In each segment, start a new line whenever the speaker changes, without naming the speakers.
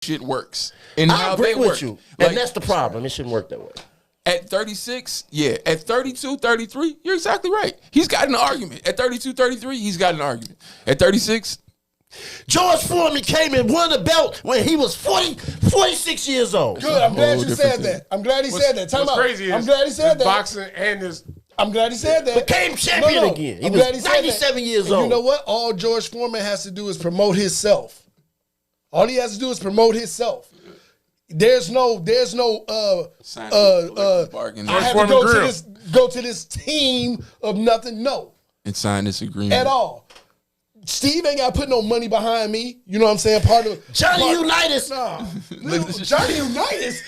shit works and
I
how
agree
they
with
work.
you.
Like,
And that's the problem. It shouldn't work that way.
at 36, yeah. At 32, 33, you're exactly right. He's got an argument. At 32, 33, he's got an argument. At 36,
George Foreman came and won the belt when he was 46 years old.
Good. I'm glad you
different
said
thing.
that. I'm glad he said that. Time
What's
out.
crazy
I'm
is
glad he said
this
that.
boxing and this.
I'm glad he said that.
Became champion again. He was 97 years
And
old.
you know what? All George Foreman has to do is promote himself. All he has to do is promote himself. There's no
sign a bargain
I have to go to this team of nothing. No,
and sign this agreement
at all. Steve ain't got to put no money behind me. You know what I'm saying?
Johnny Unitas.
Nah. Johnny Unitas.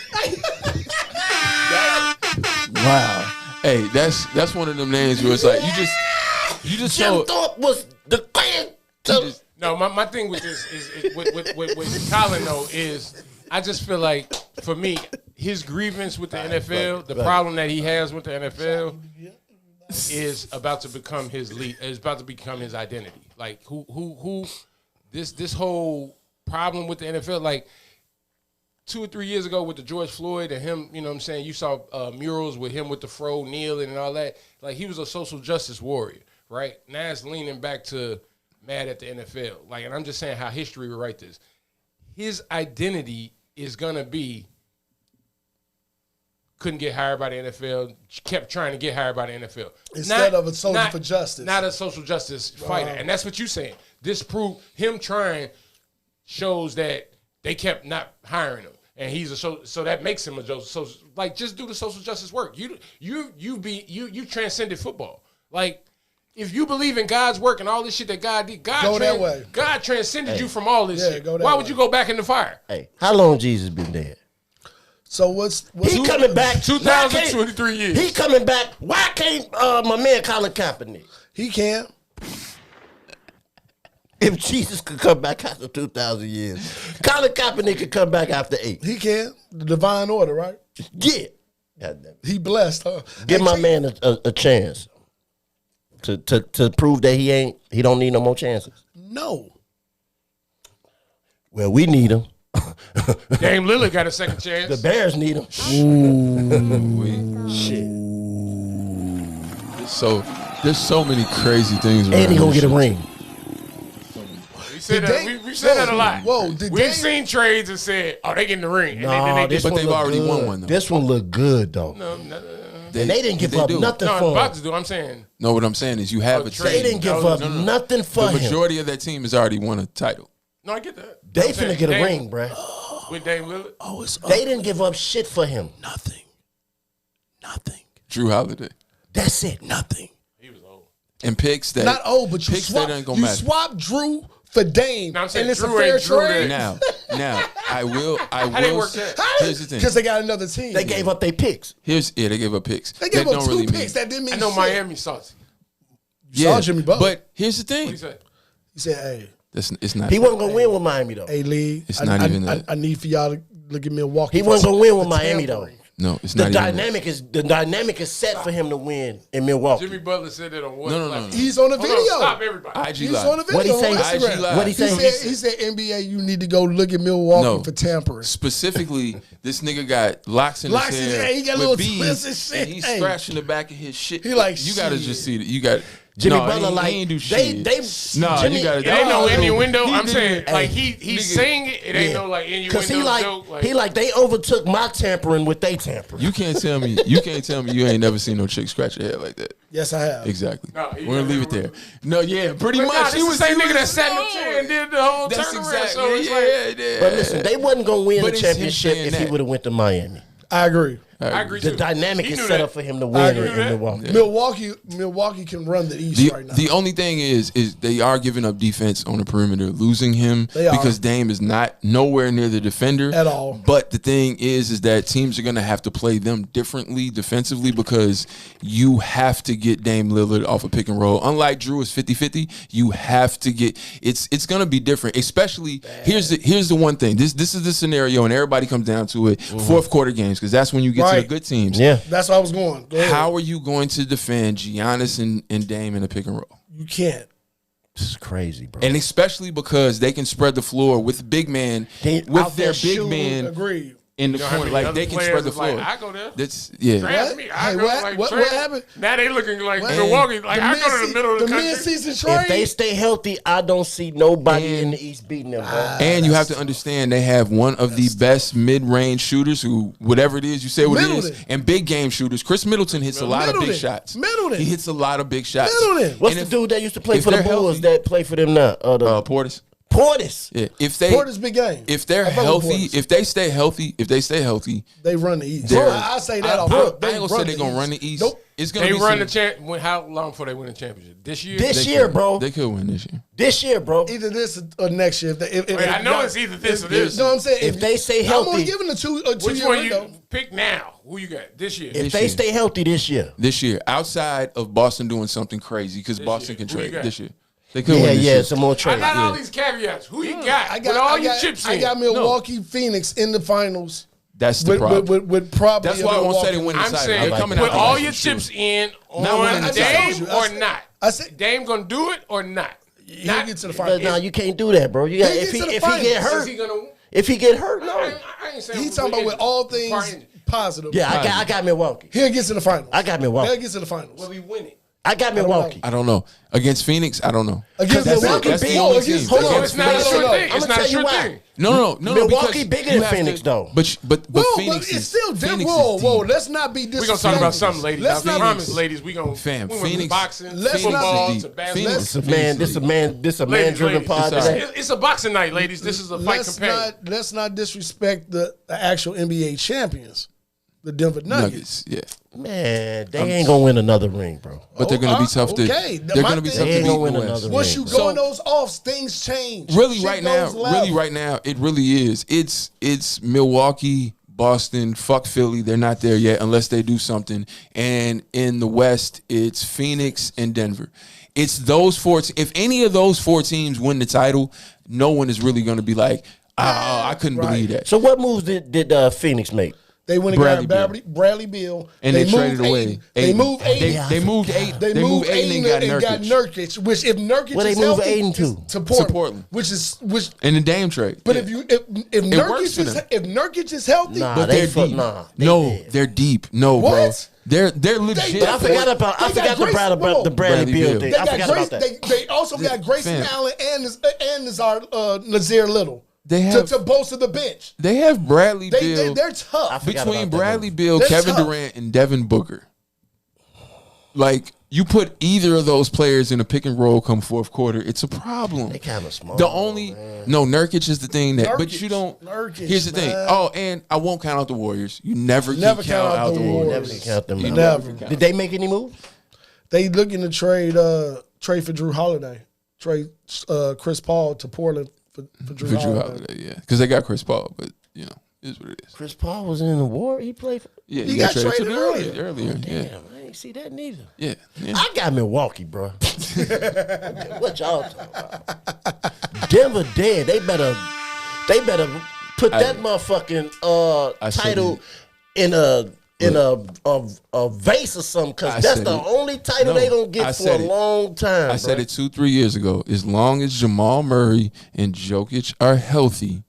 Wow. Hey, that's one of them names where it's like you just
Jim
so
Thorpe was the man.
No, my thing with this is with Colin though is I just feel like for me his grievance with the NFL, the problem that he has with the NFL is about to become his lead. Is about to become his identity. Like who this whole problem with the NFL like. 2 or 3 years ago with the George Floyd and him, you know what I'm saying, you saw murals with him with the fro kneeling and all that. Like, he was a social justice warrior, right? Now it's leaning back to mad at the NFL. Like, and I'm just saying how history will write this. His identity is going to be couldn't get hired by the NFL, kept trying to get hired by the NFL.
Instead of a soldier for justice.
Not a social justice fighter. And that's what you're saying. This proved him trying shows that they kept not hiring him, and he's so that makes him a social. Like, just do the social justice work. You transcended football. Like, if you believe in God's work and all this shit that God did,
that way.
God transcended you from all this shit.
go that
Why would
way.
you go back in the fire?
Hey, how long Jesus been dead?
So what's
He coming back
2023 years.
He coming back. Why can't my man Colin Kaepernick?
He can.
If Jesus could come back after 2,000 years, Colin Kaepernick could come back after 8.
He can. The divine order, right?
Yeah. God damn it.
He blessed, huh?
Give
Hey,
my
Chief,
man a chance to prove that he don't need no more chances.
No.
Well, we need him.
Dame Lillard got a second
The
chance.
Bears need him. Shit.
so there's so many crazy things.
And he gonna get a ring.
We said that, we said that a lot.
Whoa, did
We've
Dame-
seen trades and said, "Oh, they getting the ring," and
No,
then they
this
did.
But
one
they've
look
already
good.
won one, though.
This one look good though. And they didn't give up
do.
nothing
No, I'm
for him.
about to do. I'm saying
No, what I'm saying is you have a
trade.
They
team.
didn't give
No,
up
no, no.
nothing for
The
him.
majority of that team has already won a title.
no, I get that.
They
I'm saying
finna get a
Dame-
ring, bruh.
with Dame Lillard.
Oh, it's
They didn't give up shit for him.
nothing. Nothing.
Drew Holiday
That's it.
Nothing.
He was old.
and picks that
Not old, but you
picks
swap.
that ain't gonna
You
matter.
swap Drew for Dame,
No, I'm saying
and it's
Drew
a fair
ain't Drew
trade.
that.
Now, I will.
they work that?
Here's the thing.
Because they got another team.
They gave up their picks.
They gave up picks.
They gave
that
up
don't
two
really
picks.
mean.
That didn't mean
I know
shit.
Miami salty.
You saw Jimmy Butler.
But here's the thing.
What he said?
He said, "Hey,
It's not.
He wasn't gonna win with Miami though.
hey, Lee,
It's
I,
not
I,
even
I,
that.
I need for y'all to look at Milwaukee.
He wasn't gonna win with
for
Miami though.
tampering.
No, it's
The
not. even that.
dynamic is set for him to win in Milwaukee.
Jimmy Butler said that on what?
No.
platform?
He's on the
Hold on,
video.
stop everybody.
IG
He's
Live.
on the video.
What'd he say?
on Instagram.
IG Live.
What'd he say?
He said, NBA, you need to go look at Milwaukee
No.
for tampering.
Specifically, this nigga got locks in
Locks in
his
his
hair.
hair. He got
with
little
beads,
twists and shit.
and he's
Hey.
scratching the back of his shit.
He like,
you gotta
shit.
just see it. You got
Jimmy
no,
Butler
he
like
ain't do
they
shit. No,
Jimmy,
you gotta.
It ain't no innuendo.
He
I'm
did
saying
it.
like he's
nigga,
saying it. It ain't
yeah.
no like innuendo
Cause he like
joke.
they overtook my tampering with they tampering.
You can't tell me. You ain't never seen no chick scratch her head like that.
Yes, I have.
Exactly.
No, he
We're gonna leave it
never-
there. No, yeah, pretty
But
much.
nah, this the same nigga that sat in the
no.
chair and did the whole
That's
turnaround.
exactly.
So it's like,
Yeah.
But listen, they wasn't gonna win
But
the
it's him
championship
saying
if he
that.
would have went to Miami.
I agree.
I agree
The
too.
dynamic
He
is
knew
set
that.
up for him to
I
win
agree.
in Milwaukee.
Milwaukee can run the East right now.
The only thing is they are giving up defense on the perimeter, losing him
They are.
because Dame is not nowhere near the defender
At all.
But the thing is that teams are going to have to play them differently defensively because you have to get Dame Lillard off a pick and roll. Unlike Drew is 50-50, you have to get it's going to be different. Especially here's the one thing. This is the scenario, and everybody comes down to it. Fourth quarter games because that's when you get to
Right.
the good teams.
Yeah.
That's where I was going. Go ahead.
How are you going to defend Giannis and Dame in a pick and roll?
You can't.
This is crazy, bro.
And especially because they can spread the floor with big man,
They
with
out
their
there
big
shooting.
man
Agreed.
in the
You know how
corner.
many
Like
other
they can
players
spread the
is like,
floor.
I go there.
That's yeah.
Draft
What?
me.
Hey,
I go
what-
like
what
Trey.
happened?
Now they looking like
What?
Milwaukee. Like I go to the middle of the country.
mid-season trade.
If they stay healthy, I don't see nobody in
And-
the East beating them, bro.
And you have to understand they have one of the best mid-range shooters who, whatever it is, you say what it is,
Middleton.
and big game shooters. Chris Middleton hits a lot of big
Middleton.
shots.
Middleton.
He hits a lot of big shots.
Middleton.
What's
And
the
if-
dude that used to play
if
for the
they're
Bulls
healthy-
that play for them now?
Portis.
Portis.
Yeah. If they
Porter's big game.
if they're
I fuck with
healthy,
Portis.
if they stay healthy,
They run the East.
they're-
I say that
I
off
ain't
rip. They
gonna say
run
they're
the
gonna run the East.
Nope.
It's gonna
They
be
run the
some-
champ. How long before they win the championship? This year.
This
they
year,
could-
bro.
They could win this year.
This year, bro.
Either this or next year.
Wait, I know it's either this or this.
You know what I'm saying?
If they stay
I'm only
healthy-
giving a two
Which
year
one
window.
you pick now? Who you got this year?
If
This
they
year.
stay healthy this year.
This year, outside of Boston doing something crazy, because Boston
year.
can
Who you
trade
got?
this year. They could
Yeah,
win this
yeah,
year.
some more
I
trade.
got all these caveats. Who you got?
I
With
got
all
I
your
got,
chips
I
in.
got Milwaukee, Phoenix in the finals.
That's the
With,
problem.
with probably.
That's why I won't say they
Milwaukee.
win the
I'm
title.
saying
They're coming
put
out
all
the
your
West.
chips in
Not winning
on
the
title.
Dame
I
or
said-
not.
I said-
Dame gonna do it or not?
He'll
Not-
get to the
But
finals.
now you can't do that, bro. You got
He'll
if
get to the
he get
finals.
hurt,
Is he gonna?
if he get hurt, no.
I ain't saying
He's talking about with all things positive.
Yeah, I got Milwaukee.
He'll get to the finals.
I got Milwaukee.
He'll get to the finals.
Will he win it?
I got Milwaukee.
I don't know. Against Phoenix, I don't know.
Against
That's it.
Milwaukee,
That's the
big.
only
Against-
team.
Hold on,
So it's not a
No,
sure
no,
thing.
I'ma
It's not
tell
a
you
sure
why.
thing.
No,
Milwaukee
because
bigger
you
than
have
Phoenix,
to-
though.
But
Whoa,
Phoenix
but it's
is
still different.
Phoenix
Whoa,
is
whoa.
deep.
Let's not be
We're gonna
disrespectful.
talk about something, ladies.
Let's
I
not
promise,
be,
ladies, we gonna
Fam,
we went
Phoenix-
from boxing,
Let's
football
not-
to basketball.
Phoenix-
Man, this a man
Ladies,
driven
ladies,
pod
it's
today.
It's a boxing night, ladies. This is a fight companion.
let's not disrespect the actual NBA champions, the Denver Nuggets.
Nuggets, yeah.
Man, they ain't gonna win another ring, bro.
But they're going to be tough to.
okay.
They're
My
going to be
thing-
tough
They
to
ain't
beat
gonna
in
win
the
another
West.
ring.
Once you
So-
go in those offs, things change.
Really,
Shit
right now,
goes left.
it really is. It's Milwaukee, Boston, fuck Philly. They're not there yet unless they do something. And in the West, it's Phoenix and Denver. It's those four. If any of those four teams win the title, no one is really going to be like, I couldn't
Right.
believe that.
So what moves did Phoenix make?
They went and got
Bradley
Bradley Bill.
And they
moved
traded away.
Aiden. They
Aiden.
moved Aiden.
They moved Aiden.
They moved Aiden and got Nurkic. Which if Nurkic
Where they
is
move
healthy,
Aiden to?
is to Portland.
Portland.
Which.
in the Dame trade.
But
Yeah.
if
works for them.
Nurkic is healthy,
Nah,
But
they
they're
fuck-
deep.
nah,
No,
dead.
they're deep. No,
What?
bro. They're legit.
But I forgot about
They got
the
Grace-
Bradley
Bradley
Beal
Beal.
thing.
they
I
got
forgot
Grace.
about that.
They also got Grayson
Fam.
Allen and Nazir Little.
They have-
to bolster the bench.
They have Bradley Beal.
They're tough.
forgot
Between
about that
Bradley
one.
Beal,
They're
Kevin
tough.
Durant, and Devin Booker. Like, you put either of those players in a pick and roll come fourth quarter, it's a problem.
They kind of small.
The only Nurkic is the thing that, but
Nurkic.
you don't.
Nurkic,
Here's the thing.
man.
Oh, and I won't count out the Warriors. You never
Never
can count out the Warriors.
Never can count them out.
Never.
Did they make any moves?
They looking to trade for Drew Holiday. Trade Chris Paul to Portland for Drew
For Drew
Holiday.
Holiday, yeah, because they got Chris Paul, but you know, it is what it is.
Chris Paul was in the war. He played for.
Yeah,
He got
to
traded
them
earlier.
Earlier, yeah,
Damn, I ain't see that neither.
yeah.
I got Milwaukee, bro. What y'all talking about? Denver dead. They better put that motherfucking
I said
title in a vase or something,
I
because that's
said
the
it.
only title
No,
they gonna
I
get for a
said it.
long time.
I said
bro.
it 2-3 years ago. As long as Jamal Murray and Jokic are healthy,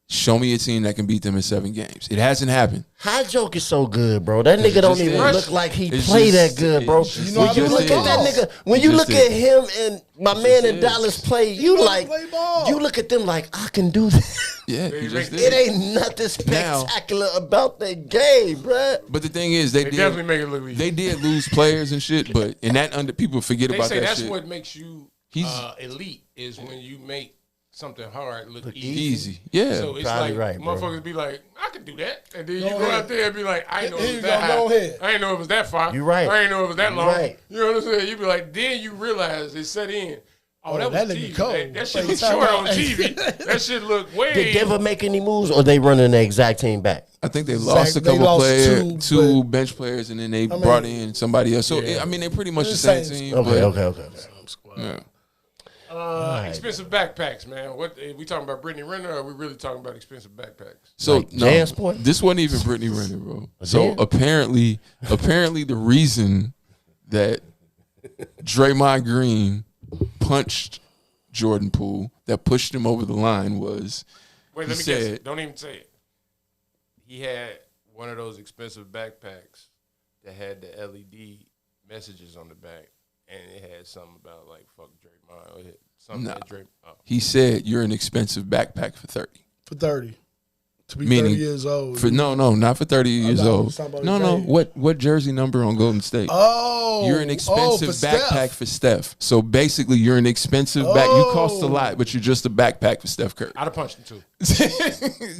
show me a team that can beat them in 7 games. It hasn't happened.
How joke is so good, bro? That nigga don't
just
even
is.
look like he
It's
play
just-
that good, bro.
it's just-
know
When
how
you
to
look
play
at that
ball.
nigga, when
It
you
just
look at
is.
him and my man in
is.
Dallas play, you
know how to
like
play ball.
you look at them like I can do that.
Yeah, he just
It
did.
ain't nothing spectacular about that game, bruh.
But the thing is, they
They
did
definitely make it look easy.
they did lose players and shit. But and that people forget
They
about
say
that
that's
shit.
what makes you
He's-
elite is when you make something hard look easy.
Easy, yeah.
So it's
Probably
like
right, bro.
motherfuckers be like, I can do that, and then you
Go
go
ahead.
out there and be like, I ain't know
Here
it
you
was that
go,
high.
go ahead.
I ain't know it was that far.
You right.
I ain't know it was that
You
long.
right.
You know what I'm saying? You be like, then you realize it set in. Oh, that was
that nigga
TV.
cold.
That shit
Like,
look
time
short
out.
on TV. That shit look way.
Did Denver make any moves, or they running the exact team back?
I think they lost a
they
couple
lost
players,
two,
two
but-
bench players, and then they brought in somebody else. So I mean, they're pretty much the same team.
Okay,
but,
okay.
Yeah.
Expensive backpacks, man. What we talking about? Brittany Renner? Or are we really talking about expensive backpacks?
So
Like
no,
JanSport?
this wasn't even Brittany Renner, bro. So
Jan?
apparently the reason that Draymond Green punched Jordan Poole, that pushed him over the line was.
Wait, let me guess. It. Don't even say it. He had one of those expensive backpacks that had the LED messages on the back, and it had something about like "fuck Draymond." Or something that Draymond. Oh.
He said, "You're an expensive backpack for 30."
For 30. To be
Meaning
30 years old.
No, not for 30 years old. No.
James.
What jersey number on Golden State?
Oh.
You're an expensive backpack
Steph.
for Steph. So basically, you're an expensive back. You cost a lot, but you're just a backpack for Steph Curry.
I'd have punched him too.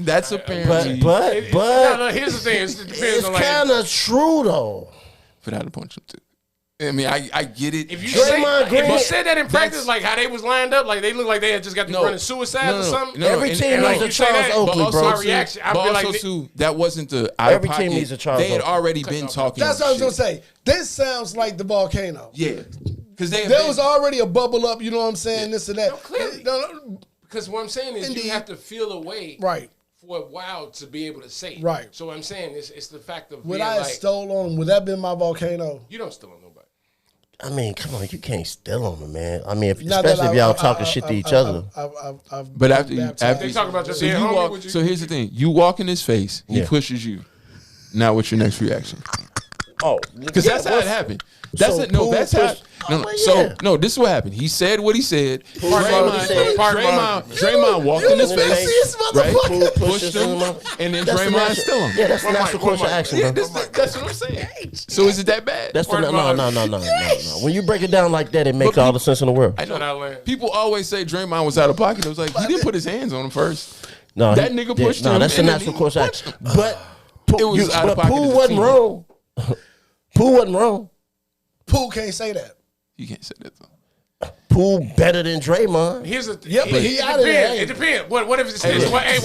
That's apparently.
But
no, here's the thing. It depends
it's
on like.
kind of true though.
But I'd have punched him too. I mean, I get it.
If you
Draymond
said that in practice, like how they was lined up, like they looked like they had just got to running suicide or something.
Every team needs a Charles Oakley, bro.
My reaction, I'd
but
be
also,
like,
too, that wasn't the out of
Every
pocket.
team needs a Charles
They had
Oakley.
already been talking.
That's what I was going to
shit.
say. This sounds like the volcano.
Yeah, because
There was already a bubble up, you know what I'm saying, this and that.
No, clearly. Because what I'm saying is
Indeed.
you have to feel a way
Right.
for a while to be able to say it.
Right.
So what I'm saying is it's the fact of
Would
being
I have
like,
stole on him? Would that have been my volcano?
you don't steal on nobody.
I mean, come on, you can't steal on them, man. I mean,
Not that
especially if y'all talking shit to each other.
But after
They talk about your
so
dead
you
homie,
walk.
would you?
So here's the thing: you walk in his face, he
Yeah.
pushes you. Now, what's your next reaction?
Oh,
Because that's how it happened. That's
so
it. No,
Poole
that's how.
pushed-
No,
Oh,
so
yeah.
no. This is what happened. He said what he said.
Park
Draymond walked in his
You
face,
see this
right?
Poole
Pushed him, and then Draymond still him.
Yeah, that's the natural course of action, bro.
That's what I'm saying. So is it that bad?
That's the no. When you break it down like that, it makes all the sense in the world.
I
Shout out,
know.
Lance.
People always say Draymond was out of pocket. It was like he didn't put his hands on him first.
No,
That nigga pushed him,
No, that's the
and then
natural
he
course of
punched
action. But
It was out of pocket
Poole
as a
wasn't
team.
wrong. Poole wasn't wrong.
Poole can't say that.
You can't say that though.
Poole better than Draymond.
Here's the
Yeah, but he out of there.
It depends. What if it's
Hey,
wait.
Hey,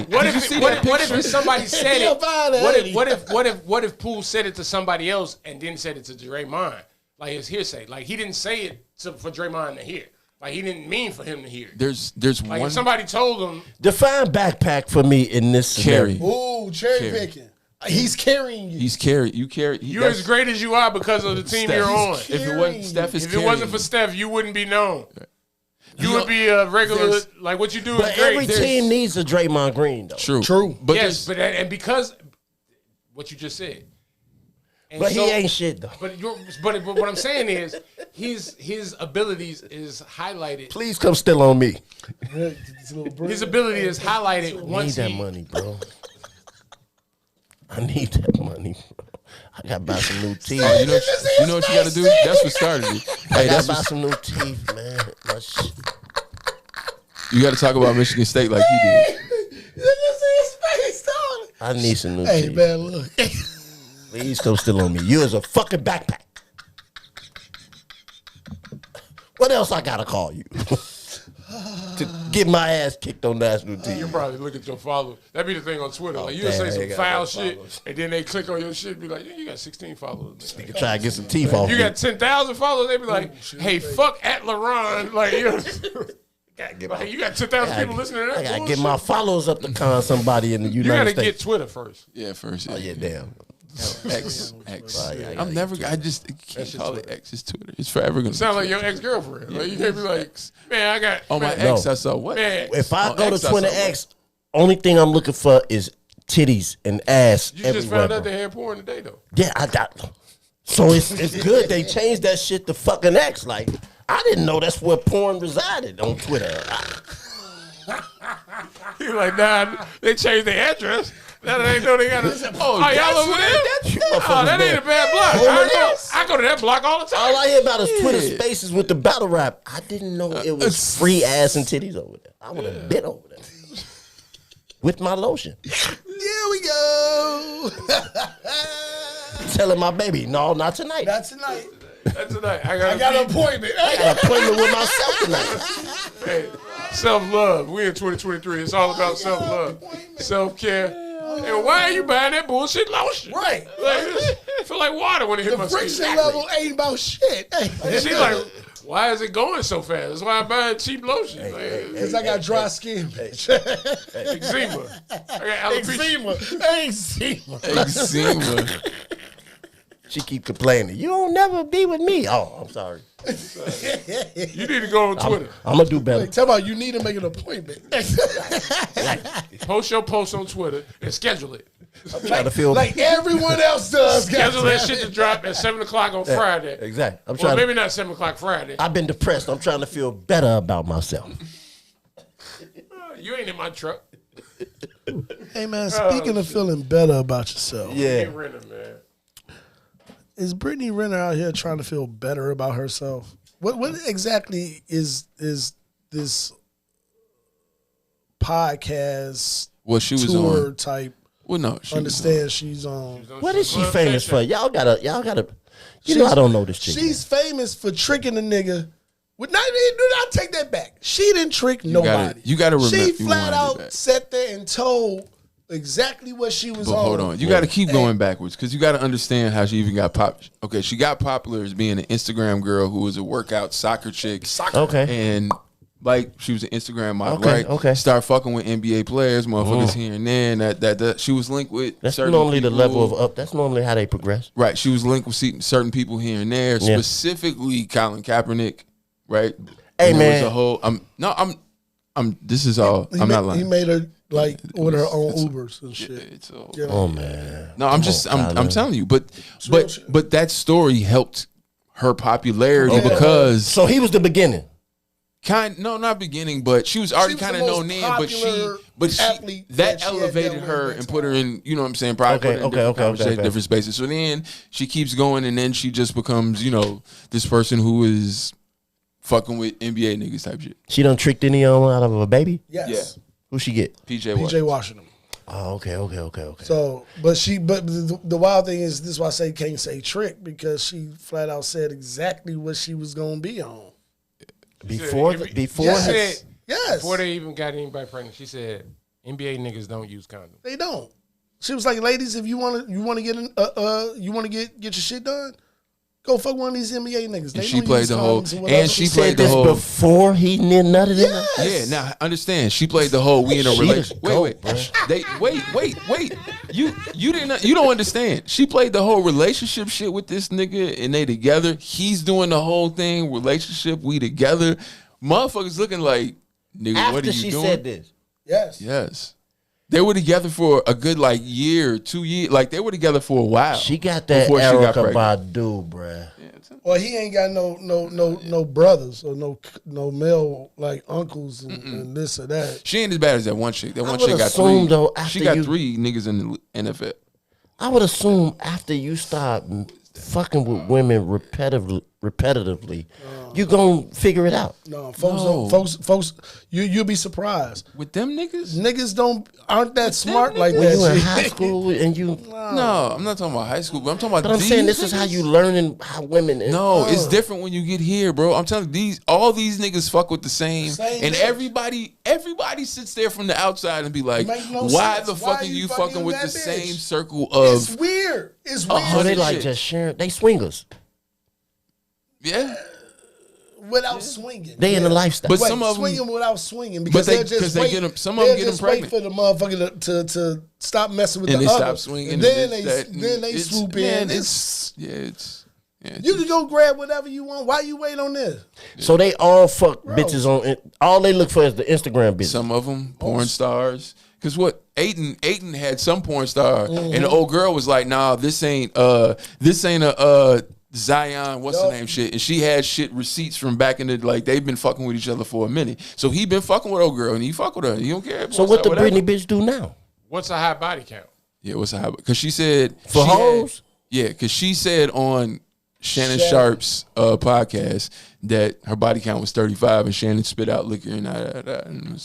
What
did you
if
see
what
that
if
picture?
somebody said
Yeah,
it?
fine, hey.
What if Poole said it to somebody else and then said it to Draymond? Like it's hearsay. Like he didn't say it for Draymond to hear. Like he didn't mean for him to hear.
There's
Like
one
if somebody told him,
Define backpack for me in this
carry.
scenario.
Ooh, cherry
Carry.
picking. He's carrying you.
He's carried. You carry.
you're as great as you are because of the team
Steph.
you're on.
If it wasn't Steph, is
If it wasn't for Steph, you wouldn't be known. You would be a regular,
there's-
like what you do
But
is great.
every team needs a Draymond Green, though.
true. But
Yes,
there's-
and because what you just said. And
But
so-
he ain't shit, though.
But what I'm saying is his abilities is highlighted.
Please come still on me.
His ability is highlighted
I need
once
that
he.
money, bro. I need that money, bro. I gotta buy some new teeth.
you know what you got to do? That's what started it.
I
Hey,
gotta
that's
buy
what,
some new teeth, man. My shit.
you got to talk about Michigan State like he did.
I need some new
Hey,
teeth.
man, look.
Please come still on me. You is a fucking backpack. What else I gotta call you? To get my ass kicked on national
You
TV.
probably look at your followers. That'd be the thing on Twitter. Like you'll
damn,
say
they
some
got
foul
no
shit,
followers.
and then they click on your shit, and be like, "You got 16 followers." Man.
You try to get some teeth off
You
me.
got 10,000 followers. They be like, "Hey, fuck at LeBron." Like you know, like, you got 10,000 people listening to that.
I gotta
bullshit.
get my followers up to con somebody in the
You
United
gotta
States.
get Twitter first.
Yeah, first.
Oh yeah, damn.
X.
yeah,
I'm never. I just can't call it X. It's Twitter. It's forever gonna.
Sound
be
like your ex girlfriend. Like you can't be like, "Man, I got."
on my
man,
X. I saw what?
Man,
If I
On
go
X,
to
I
Twitter
saw what?
X, only thing I'm looking for is titties and ass
you
everywhere.
just found out
bro.
they had porn today, though.
Yeah, I got. So it's good they changed that shit to fucking X. Like I didn't know that's where porn resided on Twitter.
You're like, nah, they changed their address. Now they know they got a. Oh, y'all over there? Oh, that ain't a bad block. I go to that block all the time.
All I hear about is Twitter Spaces with the battle rap. I didn't know it was free ass and titties over there. I would have been over there with my lotion,
Here we go.
telling my baby, no, not tonight.
Not tonight.
That's tonight. I
I got an appointment.
I got an appointment with myself tonight.
Hey, self-love. We in 2023. It's all about self-love, self-care. And why are you buying that bullshit lotion?
Right.
Like, I feel like water when it hit
The
my skin.
friction level ain't about shit.
And she like, why is it going so fast? That's why I buy cheap lotion.
Because I got dry skin, bitch.
Eczema. I got alopecia.
Eczema.
Eczema.
She keep complaining. You don't never be with me. Oh, I'm sorry.
You need to go on Twitter.
I'm gonna do better.
Like, tell about you need to make an appointment.
Post your post on Twitter and schedule it.
I'm trying to feel
like everyone else does.
Schedule that
goddamn
shit
it.
to drop at 7 o'clock on Friday.
exactly. I'm
Well,
trying.
maybe not 7 o'clock Friday.
I've been depressed. I'm trying to feel better about myself.
You ain't in my truck.
Hey man, speaking of feeling better about yourself,
Yeah.
Hey, Renner, man.
is Brittany Renner out here trying to feel better about herself? What exactly is this podcast
Well, she was
tour
on.
type?
Well, no, she was
Understand she's on.
What is she
Club
famous for?
Session.
Y'all gotta. You know I don't know this chick.
She's famous for tricking a nigga. Do not take that back. She didn't trick nobody.
you gotta remember-
She
you
flat
wind it
out
back.
sat there and told exactly what she was
But
on.
hold on, you got to keep going backwards because you got to understand how she even got pop. Okay, she got popular as being an Instagram girl who was a workout soccer chick.
Okay.
And like she was an Instagram model,
Okay,
right?
okay.
Start fucking with NBA players, motherfuckers here and there. And that she was linked with.
That's
certain
normally the
people.
level of up. That's normally how they progress.
Right, she was linked with certain people here and there,
Yeah.
specifically Colin Kaepernick, right?
Hey,
And there was
man.
a whole. This is all. I'm not lying.
He made her like order her own
It's-
Ubers and shit.
It's all.
You know?
Oh man.
No, I'm telling you, but
real shit.
but that story helped her popularity because
So he was the beginning.
not beginning, but she was already
She was
kind
the
of
most
known then,
popular
but she
athlete
that
that she had
elevated
dealt with
her
at
and
that
put her in, you know what I'm saying, probably put her in different conversations,
okay.
different spaces. So then she keeps going, and then she just becomes, this person who is fucking with NBA niggas type shit.
She done tricked any of them out of a baby.
Yes.
Who she get?
PJ
PJ Washington.
Oh, okay.
So, but the wild thing is, this is why I say can't say trick, because she flat out said exactly what she was gonna be on.
Before
She
Yes.
said,
Yes.
before they even got anybody pregnant, she said, NBA niggas don't use condoms.
They don't. She was like, ladies, if you want to get your shit done, go fuck one of these NBA niggas. They
she
don't
played
use
the whole-
condoms or whatever.
and she
Said
played the
this
whole-
before he nutted in her.
Yes.
Yeah, now understand. She played the whole we in a
She
relationship.
the goat,
Wait.
bruh.
Wait. You don't understand. She played the whole relationship shit with this nigga, and they together. He's doing the whole thing, relationship, we together. Motherfuckers looking like, nigga, what
After
are you
she
doing?
said this.
Yes.
Yes. They were together for a good year, 2 years. Like they were together for a while.
She got that
before she got
Erica
pregnant.
Badu, bruh.
Well, he ain't got no brothers or no male uncles and this or that.
She ain't as bad as that one chick. That one
would
chick got
assume,
3.
though,
She
after
got
you-
3 niggas in the NFL.
I would assume after you start fucking with women repetitively, you gonna figure it out.
No, folks
No.
don't. Folks, you'll be surprised.
With them niggas?
Niggas aren't that smart like
When
that.
you in
shit.
high school and you,
No, I'm not talking about high school, but I'm talking about
but I'm
these
saying this is how
niggas.
you learning how women.
No, it's different when you get here, bro. I'm telling you, all these niggas fuck with the same and
bitch.
everybody sits there from the outside and be like,
Make no
why
sense.
the
Why
fuck are
you
you
fucking
fucking with
that
the
bitch?
same circle
It's
of
weird. It's weird.
So they like
shit.
just sharing. They swingers.
yeah?
without swinging.
They in the lifestyle.
But
Wait,
some of them-
swinging without swinging because
they-
they'll just
'cause they
wait.
get 'em- some of them
they'll
get 'em
just wait
pregnant.
for the motherfucker to stop messing with
And
the
they
other.
stop swinging.
And then
and
they
this, that,
then they
it's-
swoop
man,
in.
It's
You can go grab whatever you want. Why you wait on this?
So they all fuck bitches on. All they look for is the Instagram bitch.
some of them porn stars. Cause what Aiden had some porn star,
Mm-hmm.
and the old girl was like, "Nah, this ain't a Zion, what's the
Yup.
name shit?" And she had shit receipts from back in the they've been fucking with each other for a minute. So he been fucking with old girl, and he fuck with her. He don't care.
So what the Britney bitch do now?
What's a high body count?
Yeah, what's the habit? Because she said
For
she had-
hoes?
Yeah, because she said on Shannon
Shannon.
Sharp's podcast that her body count was 35, and Shannon spit out liquor and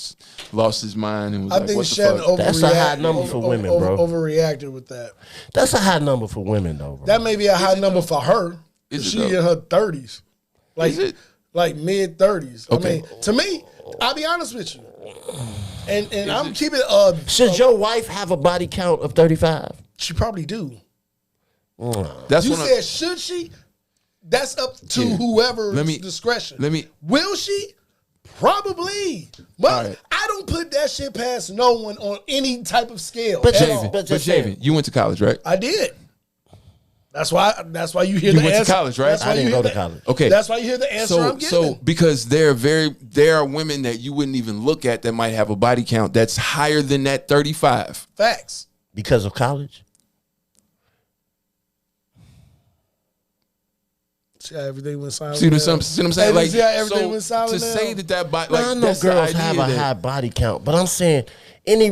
lost his mind and was
I
like,
think
"What the
Shannon
fuck?"
That's a high number for women, bro.
Overreacted with that.
That's a high number for women, though, bro.
That may be a high number for her.
Is it
She
though?
in her 30s,
Is it?
like mid 30s.
Okay.
I mean, to me, I'll be honest with you, and I'm
it?
keeping
Should your wife have a body count of 35?
She probably do.
That's
You
when
said should she? That's up to
Yeah.
whoever's
Let me-
discretion.
let me-
Will she? Probably. But
All right.
I don't put that shit past no one on any type of scale.
But
at
Javen-
all.
but
But Javen, you went to college, right?
I did. That's why you hear
You
the
went to
answer.
college, right?
That's why
I didn't
you hear
go to
the-
college.
Okay.
That's why you hear the answer I'm giving.
So because there are women that you wouldn't even look at that might have a body count that's higher than that 35.
Facts.
Because of college?
See how everything went silent.
See what
there?
I'm saying?
Hey,
Like,
see how everything
so
went silent
to
there?
say that body,
Now,
like,
I know
that's the
girls have
idea
a
that-
high body count, but I'm saying any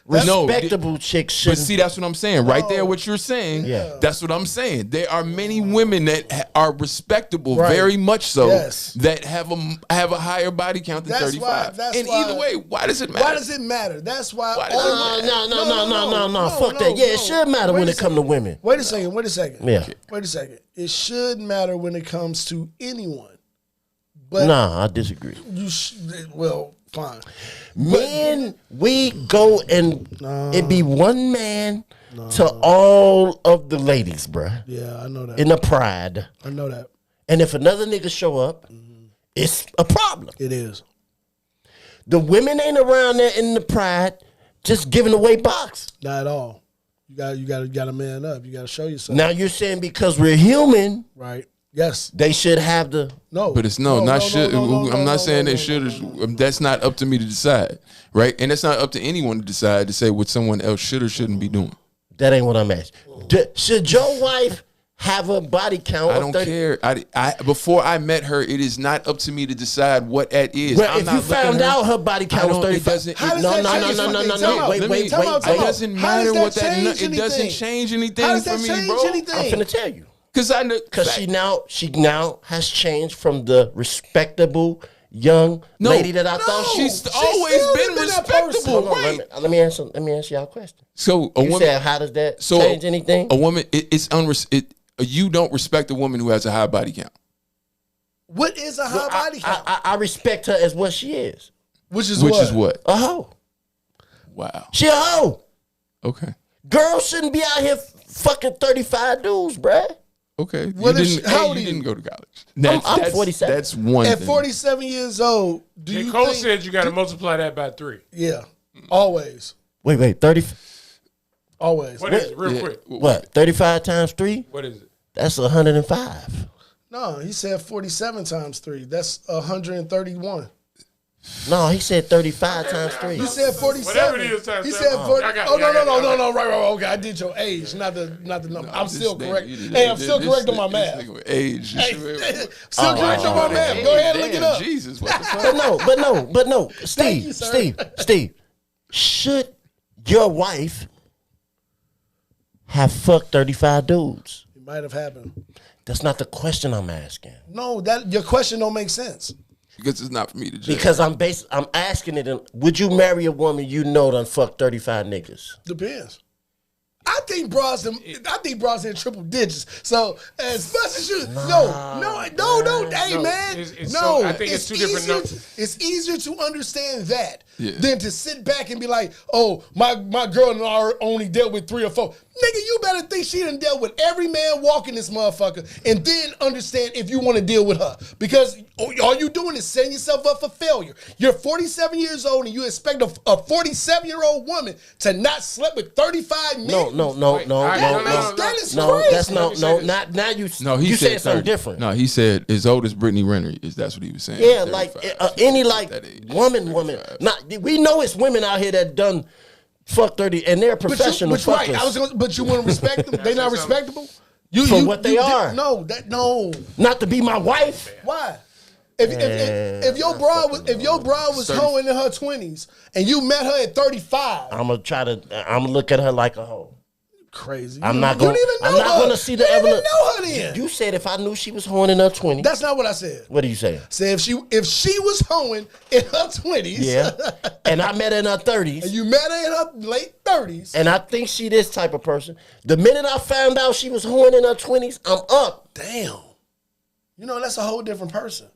No,
respectable chick
But
shouldn't.
see, that's what I'm saying. Right there, what you're saying.
Yeah.
That's what I'm saying. There are many women that are respectable,
Right.
very much so,
Yes.
that have a higher body count than
That's
35.
why-
and either way, why does it matter?
Why does it matter? That's why.
Why does it
all-
matter?
No. Fuck that. Yeah, it should matter
Wait
when
a
it come to women.
Wait a second.
Yeah.
Wait a second. It should matter when it comes to anyone. But
Nah, I disagree.
well, fine.
Men, we go and it be one man to all of the ladies, bruh.
Yeah, I know that.
In the pride.
I know that.
And if another nigga show up, it's a problem.
It is.
The women ain't around there in the pride just giving away box.
Not at all. You got to man up. You got to show yourself.
Now you're saying because we're human,
Right. Yes.
they should have the.
No.
But it's not should. I'm not saying they should. That's not up to me to decide, right? And it's not up to anyone to decide to say what someone else should or shouldn't be doing.
That ain't what I'm asking. Should your wife have a body count?
I
of
don't
30?
care. I before I met her, it is not up to me to decide what that is.
Well,
I'm
if
not
you
looking
found
at her-
out her body
I
count was
don't- it
35.
doesn't-
How does
No.
that change
Wait.
anything?
It doesn't
How
matter
does
what
that
that.
change
It doesn't
anything?
change anything
How does
for
that
me,
change
bro.
anything?
I'm finna tell you.
Because I know.
Because she now has changed from the respectable young lady that I thought she
she's
was.
always
still
been
been that person.
respectable.
Hold on,
Right.
let me answer y'all a question.
So a
You
woman.
said, how does that
So
change anything?
A woman. You don't respect a woman who has a high body count.
What is a high body count?
I respect her as what she is.
Which is
what?
A hoe.
Wow.
She a hoe.
Okay.
Girls shouldn't be out here fucking 35 dudes, bruh.
Okay.
What if
How
old are
you
you?
didn't go to college.
I'm 47.
That's one
At
thing.
47 years old, do you
Nicole
think?
said you got to multiply that by 3.
Yeah. Always.
Wait, 30.
Always.
What is it? Real
Yeah.
quick.
What? 35 times 3?
What is it?
That's 105.
No, he said 47 times 3. That's 131.
No, he said 35 times 3.
You said 47.
Whatever it is times
He
seven.
said 40.
I got it,
Oh, no,
I got it, I got
no. Right. Okay, I did your age, not the number. I'm still
This
correct.
nigga,
Hey, I'm still
this
correct on
nigga-
my
this
math.
nigga with Age.
Hey, still correct on my math. Go ahead and look it up.
Jesus, what the fuck?
But no.
Thank you, sir.
Steve. Should your wife have fucked 35 dudes?
It might have happened.
That's not the question I'm asking.
No, that your question don't make sense.
Because it's not for me to judge.
Because I'm asking it. Would you marry a woman you know done fucked 35 niggas?
Depends. I think bras in triple digits. So as much as you no. Hey man,
It's
no.
so- I think it's two different
easier
numbers.
It's easier to understand that
Yeah.
than to sit back and be like, oh, my girl only dealt with 3 or 4. Nigga, you better think she done dealt with every man walking this motherfucker and then understand if you want to deal with her. Because all you doing is setting yourself up for failure. You're 47 years old and you expect a 47-year-old woman to not sleep with 35 men.
No.
That is
No,
crazy.
that's
Let me say
no.
this.
Now you.
No, he
you
said
said something
30.
different.
No, he said as old as Brittany Renner is. That's what he was saying.
Yeah, like
35.
any like
That age.
woman. Not we know it's women out here that done fuck 30 and they're
But
professional
right,
fuckers.
but you want to respect them? They not respectable?
For what they are.
No.
Not to be my wife.
Why? If your bra was hoeing in her 20s and you met her at 35,
I'm gonna look at her like a hoe.
crazy.
I'm not
You
gonna-
don't even
I'm
know
not
her.
gonna see the
You don't even
evidence.
know her then.
You said if I knew she was hoeing in her 20s.
That's not what I said.
What are you saying?
Say if she was hoeing in her 20s,
Yeah. And I met her in her 30s.
and you met her in her late 30s,
And I think she this type of person. The minute I found out she was hoeing in her 20s, I'm up.
damn. You know that's a whole different person.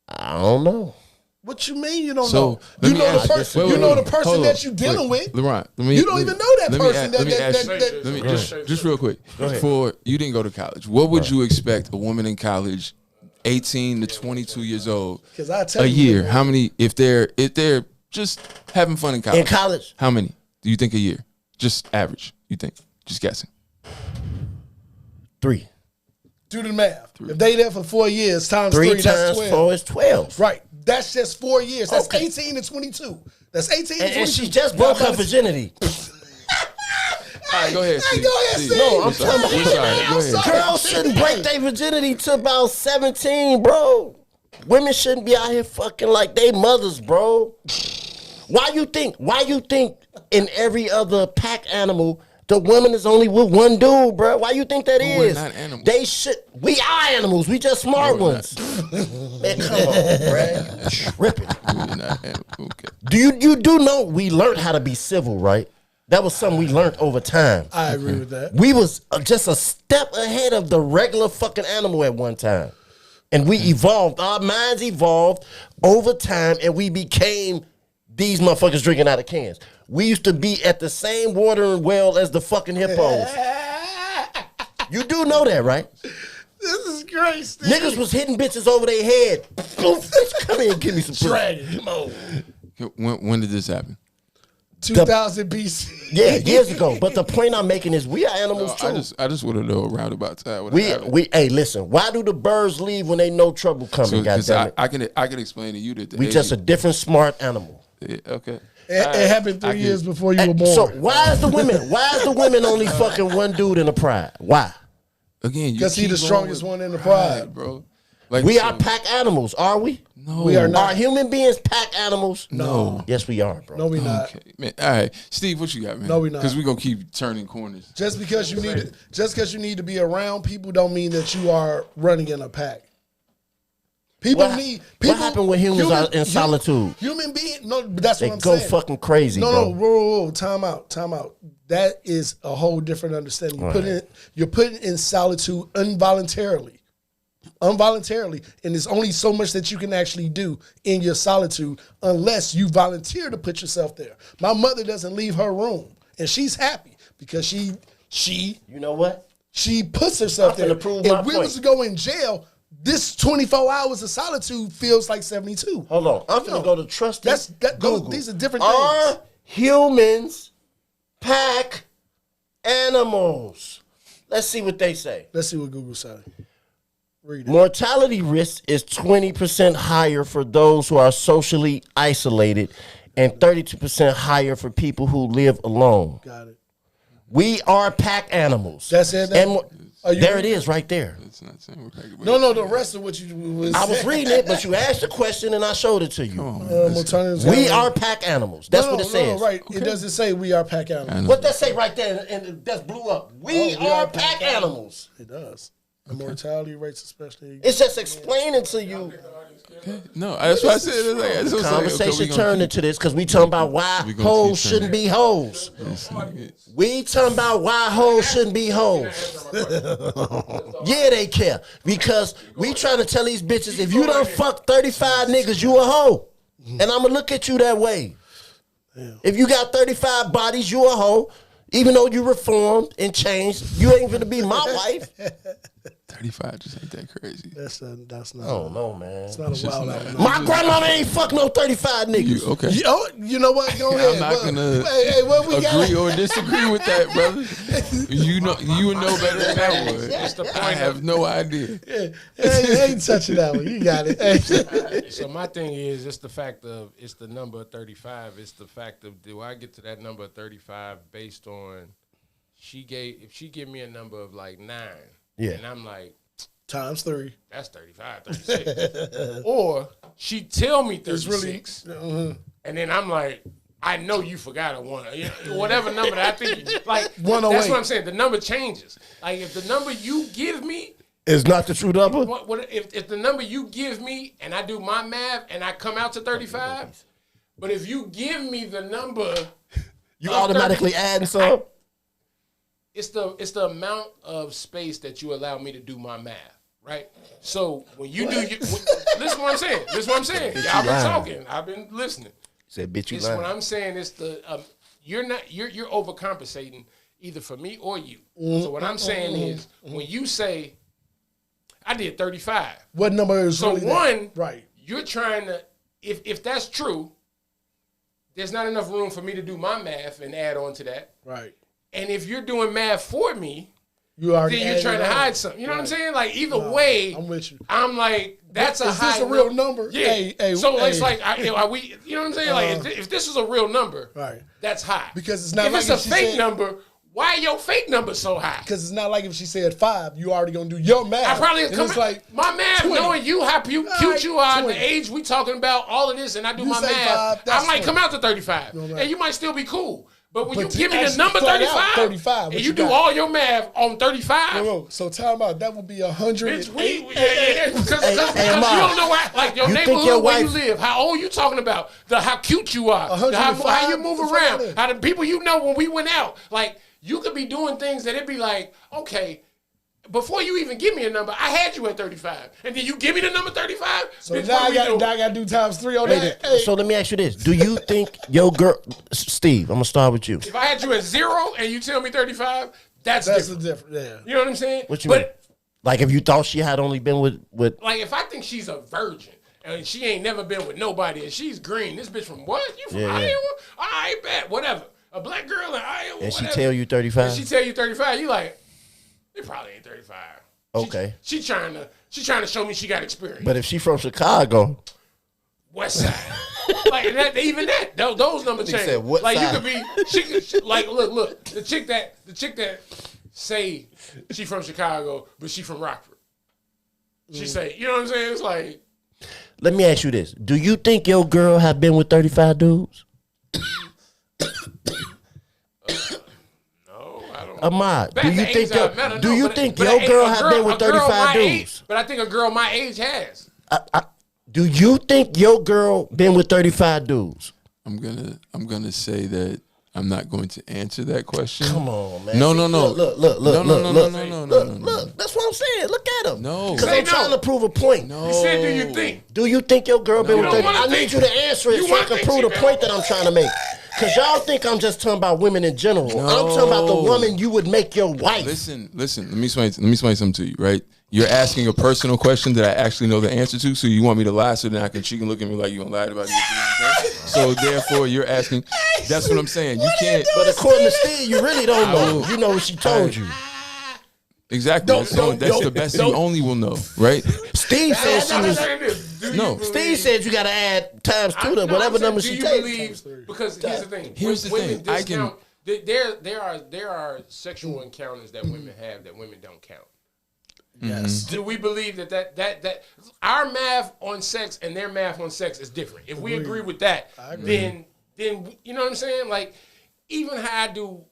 I don't know.
What you mean you don't
So,
know?
let
You
me
know
ask-
the person.
wait,
You
wait,
know
wait.
the person
Hold
that
on.
you dealing
Wait,
with.
Laurent,
You don't even know that person
Let me
that-
ask
that-
you.
that-
Let me
Go
just
ahead.
real quick.
ahead.
For you didn't go to college. What would you expect a woman in college, 18 to 22 years old,
'Cause I tell
a
you,
year?
man.
How many? If they're just having fun in college.
In college,
How many do you think a year? Just average. You think? Just guessing.
3.
Do the math. If they there for 4 years, times
3
3, that's
times
12.
4 is 12.
Right. That's just 4 years. That's
Okay.
18 to 22. That's 18 to 22.
And she just broke her virginity.
All right, go ahead.
Hey,
Steve.
go ahead,
Steve.
Steve.
No, I'm
We're sorry.
talking about-
We're sorry. Go ahead.
Girls shouldn't break their virginity till about 17, bro. Women shouldn't be out here fucking like they mothers, bro. Why you think in every other pack animal the woman is only with one dude, bro? Why you think that
We're
is?
not animals.
They should. We are animals. We just smart
No, we're
ones. Man, come on, bro. Tripping.
We're not animals. Okay.
You do know we learned how to be civil, right? That was something we learned over time.
I agree with that.
We was just a step ahead of the regular fucking animal at one time. And we evolved. Our minds evolved over time, and we became these motherfuckers drinking out of cans. We used to be at the same watering well as the fucking hippos. You do know that, right?
This is great, Steve.
Niggas was hitting bitches over their head. Come here and give me some pussy.
Dragon. Come on.
When did this happen?
2000 BC.
Yeah, years ago. But the point I'm making is we are animals too.
I just want to know a roundabout time.
Hey, listen. Why do the birds leave when they know trouble coming?
Because
Goddamn it.
I can explain to you that
We just a different smart animal.
okay.
It happened 3 years before you were born.
So why is the women only fucking one dude in the pride? Why?
Again,
Because he's the strongest one in the pride.
bro. Like
We are pack animals, are we?
No,
We are not.
Are human beings pack animals?
No.
Yes, we are, bro.
No, we not.
Okay, man. All right, Steve, what you got, man?
No, we not.
Because we're gonna keep turning corners.
Just because you need to be around people don't mean that you are running in a pack. People need people.
What happened when humans are in solitude?
Human being, no, but that's
They
what I'm
go
saying.
fucking crazy,
No,
bro.
no, whoa, time out. That is a whole different understanding. You're putting in solitude involuntarily, and there's only so much that you can actually do in your solitude unless you volunteer to put yourself there. My mother doesn't leave her room, and she's happy because she
You know what?
she puts herself
I'm
there.
finna prove
If
my
we
point.
was to go in jail, this 24 hours of solitude feels like 72.
Hold on. I'm gonna go to trusted Google.
These are different
Are
things.
humans pack animals? Let's see what they say.
Let's see what Google said. Read it.
Mortality risk is 20% higher for those who are socially isolated and 32% higher for people who live alone.
Got it.
We are pack animals.
That's it.
And
Are you-
there it is right there.
It's not saying we're packed.
No, the rest of what you was
I was reading it, but you asked the question and I showed it to you. We are pack animals. That's what it says.
No, right. It doesn't say we are pack animals.
What that say right there and that's blew up? We are pack animals.
It does. The mortality rates especially.
It's just explaining to you.
No, that's what I said. That's what I said. Okay,
Conversation
we gonna
turned
keep-
into this because we talking about why
We gonna
hoes
keep
shouldn't be hoes. We talking about why hoes shouldn't be hoes. Yeah, they care. Because we trying to tell these bitches, if you done fuck 35 niggas, you a hoe. And I'm going to look at you that way. If you got 35 bodies, you a hoe. Even though you reformed and changed, you ain't gonna be my wife.
35 just ain't that crazy.
That's not.
I don't know, man.
It's not a wild out.
My grandmama ain't fuck no 35 niggas.
Okay.
You know what? Go ahead.
I'm not gonna
Hey, what we got?
agree or disagree with that, brother. You would know better than I would.
That's the point.
I have no idea.
Hey, ain't touching that one. You got it. Hey.
So my thing is, it's the fact of, it's the number of 35. It's the fact of, do I get to that number of 35 based on, if she give me a number of like 9,
Yeah.
and I'm like,
Times 3.
that's 35, 36. Or she tell me 36, and then I'm like, I know you forgot a one. Whatever number that I think, like, that's
108.
what I'm saying. The number changes. Like, if the number you give me,
It's not the true number.
if the number you give me and I do my math and I come out to 35, but if you give me the number,
You
of
automatically
30,
adding some.
it's the amount of space that you allow me to do my math, right? So when you do, listen what I'm saying. Listen what I'm saying. Y'all been talking. I've been listening.
Said, bitch, you
It's what
lying.
I'm saying. It's the you're overcompensating either for me or you. So what I'm saying is when you say I did 35.
What number is
So
really that?
one,
Right.
you're trying to, if that's true, there's not enough room for me to do my math and add on to that.
Right.
And if you're doing math for me,
You already.
then you're
added
trying to
it on.
hide something. You know what I'm saying? Like either
Nah,
way,
I'm with you.
I'm like, that's a
Is
high
this a real number?
Yeah.
Hey,
so
hey.
it's like, are we? You know what I'm saying? Like, if this is a real number,
Right.
that's high.
Because it's not
if
like
it's a
if she
fake
said-
number. Why your fake number so high?
Because it's not like if she said 5, you already gonna do your math.
I probably
and
come
it's like
my math,
20.
knowing you how cute
Alright,
you are,
20.
the age we talking about, all of this, and I do
You
my
say
math.
5, that's
I might
20.
come out to 35,
No, right.
and you might still be cool. But when
But
you give me the
actually
number
flat out
35,
35, what
and
you
you do
got?
all your math on 35,
No, so time out. That would be 100.
bitch, because
Hey,
you
Ma,
don't know why, like your
you think
neighborhood
your
where you
wife-
live, how old you talking about, how cute you are, how you
105,
move
that's
around,
what I
how the people you know when we went out, like you could be doing things that it'd be like, okay. Before you even give me a number, I had you at 35. And then you give me the number 35?
So
bitch,
now
what
I
we
got
doing?
to do times 3 on
Hey,
that. Hey,
so let me ask you this: do you think your girl, Steve? I'm gonna start with you.
If I had you at 0 and you tell me 35, that's
that's the
different.
difference. Yeah.
You know what I'm saying?
What you mean? Like if you thought she had only been with
Like if I think she's a virgin and she ain't never been with nobody and she's green, this bitch from what? You from
Yeah, yeah.
Iowa? I bet, whatever. A black girl in Iowa,
and she
whatever.
tell you
And
35?
she tell you 35, you like, it probably ain't 35.
Okay.
She trying to show me she got experience.
But if she from Chicago,
West Side. Like that, even that, those numbers
Nigga
change.
said, what
like
side?
you could be, she like look, the chick that say she from Chicago, but she from Rockford. She say, you know what I'm saying? It's like,
let me ask you this: do you think your girl have been with 35 dudes?
no, I don't.
Ahmad,
Back
do you
to
think
age, I matter,
do
no,
you
but-
think
but
your
a
girl have been with
a girl
35
my
dudes?
age, but I think a girl my age has.
Do you think your girl been with 35 dudes?
I'm gonna say that I'm not going to answer that question.
Come on, man.
No,
See,
no, no.
Look,
No, no, no, no, no, no, no, no.
Look, that's what I'm saying. Look at him.
No.
Because
Say
I'm trying
no.
to prove a point.
No.
He said, "Do you think?"
Do you think your girl been
You
with
don't
30?
wanna
I need
think-
you to answer it
you
so I
wanna
can
think
prove
she
the
been-
point that I'm trying to make. Because y'all think I'm just talking about women in general. I'm talking about the
No.
woman you would make your wife.
Listen. Let me explain something to you. Right? You're asking a personal question that I actually know the answer to. So you want me to lie, so then she can look at me like you gonna lie about it. So therefore, you're asking. That's what I'm saying. You can't.
But according to Steve, you really don't know.
will-
You know what she told you.
Exactly. That's the best you only will know. Right?
Steve said she was.
No.
Steve said you got to add times two to
No,
whatever
I'm
number
saying,
she
do you
takes.
believe? Because here's the thing.
Here's the
Women
thing. I can-
discount- there are sexual encounters that women have that women don't count.
Yes.
Do we believe that our math on sex and their math on sex is different? If we agree with that, then you know what I'm saying? Like even how I do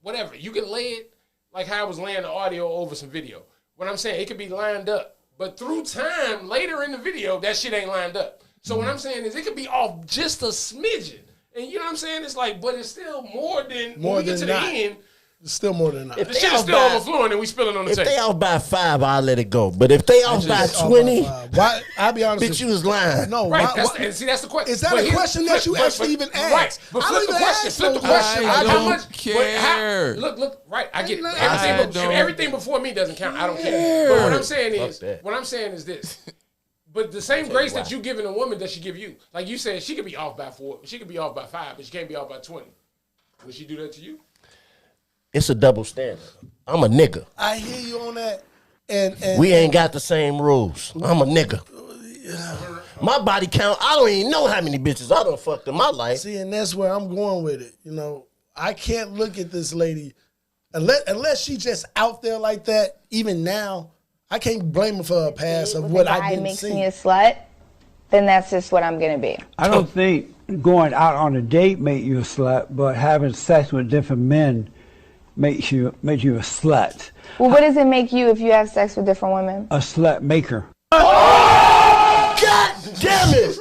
whatever, you can lay it like how I was laying the audio over some video. What I'm saying, it could be lined up, but through time later in the video, that shit ain't lined up. So what I'm saying is it could be off just a smidgen, and you know what I'm saying? It's like, but it's still more than
More
when we get
than
to
not.
the end.
It's still more than that.
The shit is still overflowing and we spilling on the
If
table.
they off by 5, I'll let it go. But if they off by 20,
Why? I'll be honest
bitch,
with
you
you.
was lying.
No,
Right,
why,
and see that's the question.
Is that
But
a
here's-
question that you actually even asked?
Right, but
I
flip
don't
the
even
question.
ask
Flip the
no
question.
I
How
don't
much?
care.
Look. Right, I get it.
I
Everything before me doesn't count. I don't care. But what I'm saying
that.
is this. But the same grace that you giving a woman, does she give you? Like you said, she could be off by 4, she could be off by 5, but she can't be off by 20. Would she do that to you?
It's a double standard. I'm a nigga.
I hear you on that. And
We ain't got the same rules. I'm a nigga. My body count, I don't even know how many bitches I done fucked in my life.
see, and that's where I'm going with it. You know, I can't look at this lady unless she just out there like that. Even now, I can't blame her for her past of what I didn't
makes
see.
me a slut, then that's just what I'm gonna be.
I don't think going out on a date make you a slut, but having sex with different men makes you a slut.
Well, what does it make you if you have sex with different women?
A slut maker.
God damn it!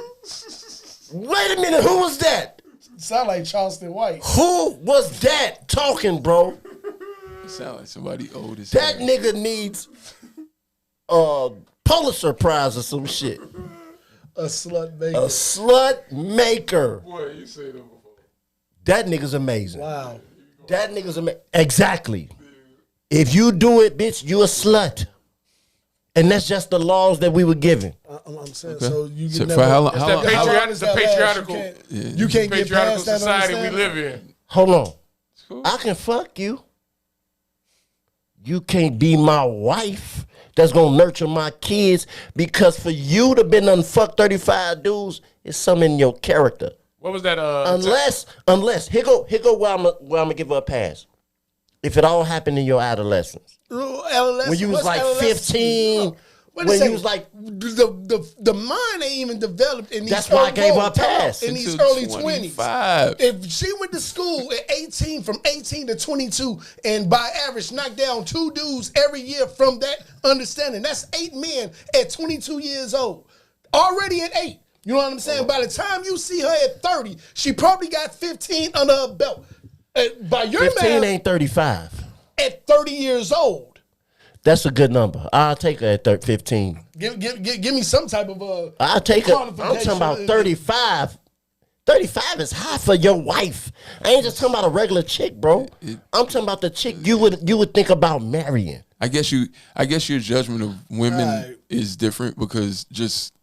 Wait a minute, who was that?
Sound like Charleston White.
Who was that talking, bro?
Sound like somebody old as
That
hell.
nigga needs a Pulitzer Prize or some shit.
A slut
A
maker.
slut maker.
Boy, you say that before.
That nigga's amazing.
Wow.
That nigga's amazing. Exactly. If you do it, bitch, you a slut. And that's just the laws that we were given.
I'm saying, so you
So
can
for
never.
how long?
It's
How
that
long?
patriotic, it's the
That last,
patriarchal,
You can't get
patriarchal
past that
society we
understanding.
live in.
Hold on. I can fuck you. you can't be my wife that's gonna nurture my kids, because for you to been unfuck 35 dudes, it's something in your character.
What was that?
Unless here go where I'm gonna give her a pass. If it all happened in your adolescence, when you was like 15, when you was like,
the mind ain't even developed in these.
That's why I gave her a pass.
In these
Until
early
25.
20s. If she went to school at 18, from 18 to 22, and by average knocked down 2 dudes every year from that understanding, that's 8 men at 22 years old. Already at 8. You know what I'm saying? By the time you see her at 30, she probably got 15 under her belt. By your
15
math,
ain't 35.
at 30 years old.
That's a good number. I'll take her at 15.
Give me some type of
I'll take her. I'm talking about 35. 35 is high for your wife. I ain't just talking about a regular chick, bro. I'm talking about the chick you would think about marrying.
I guess your judgment of women is different, because just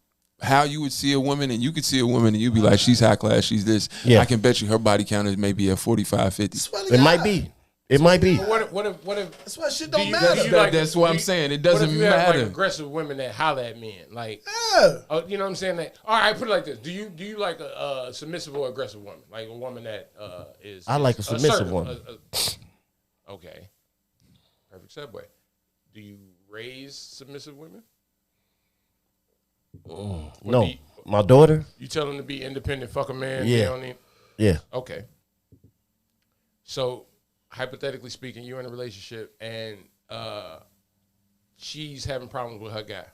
how you would see a woman, and you could see a woman and you'd be like, she's high class, she's this.
Yeah.
I can bet you her body count is maybe at 45, 50.
It might be. It might be.
What if?
That's why shit
do
don't
you-
matter.
do you like-
That's what I'm saying. It doesn't
what if you have,
matter.
like, aggressive women that holler at men, like,
Yeah.
you know what I'm saying? That, all right, put it like this: Do you like a submissive or aggressive woman, like a woman that is?
I like a submissive
assertive,
woman.
Okay, perfect segue. Do you raise submissive women?
No. My daughter?
You tell them to be independent, fuck a man.
Yeah.
They don't need,
Yeah.
okay. So, hypothetically speaking, you're in a relationship and she's having problems with her guy.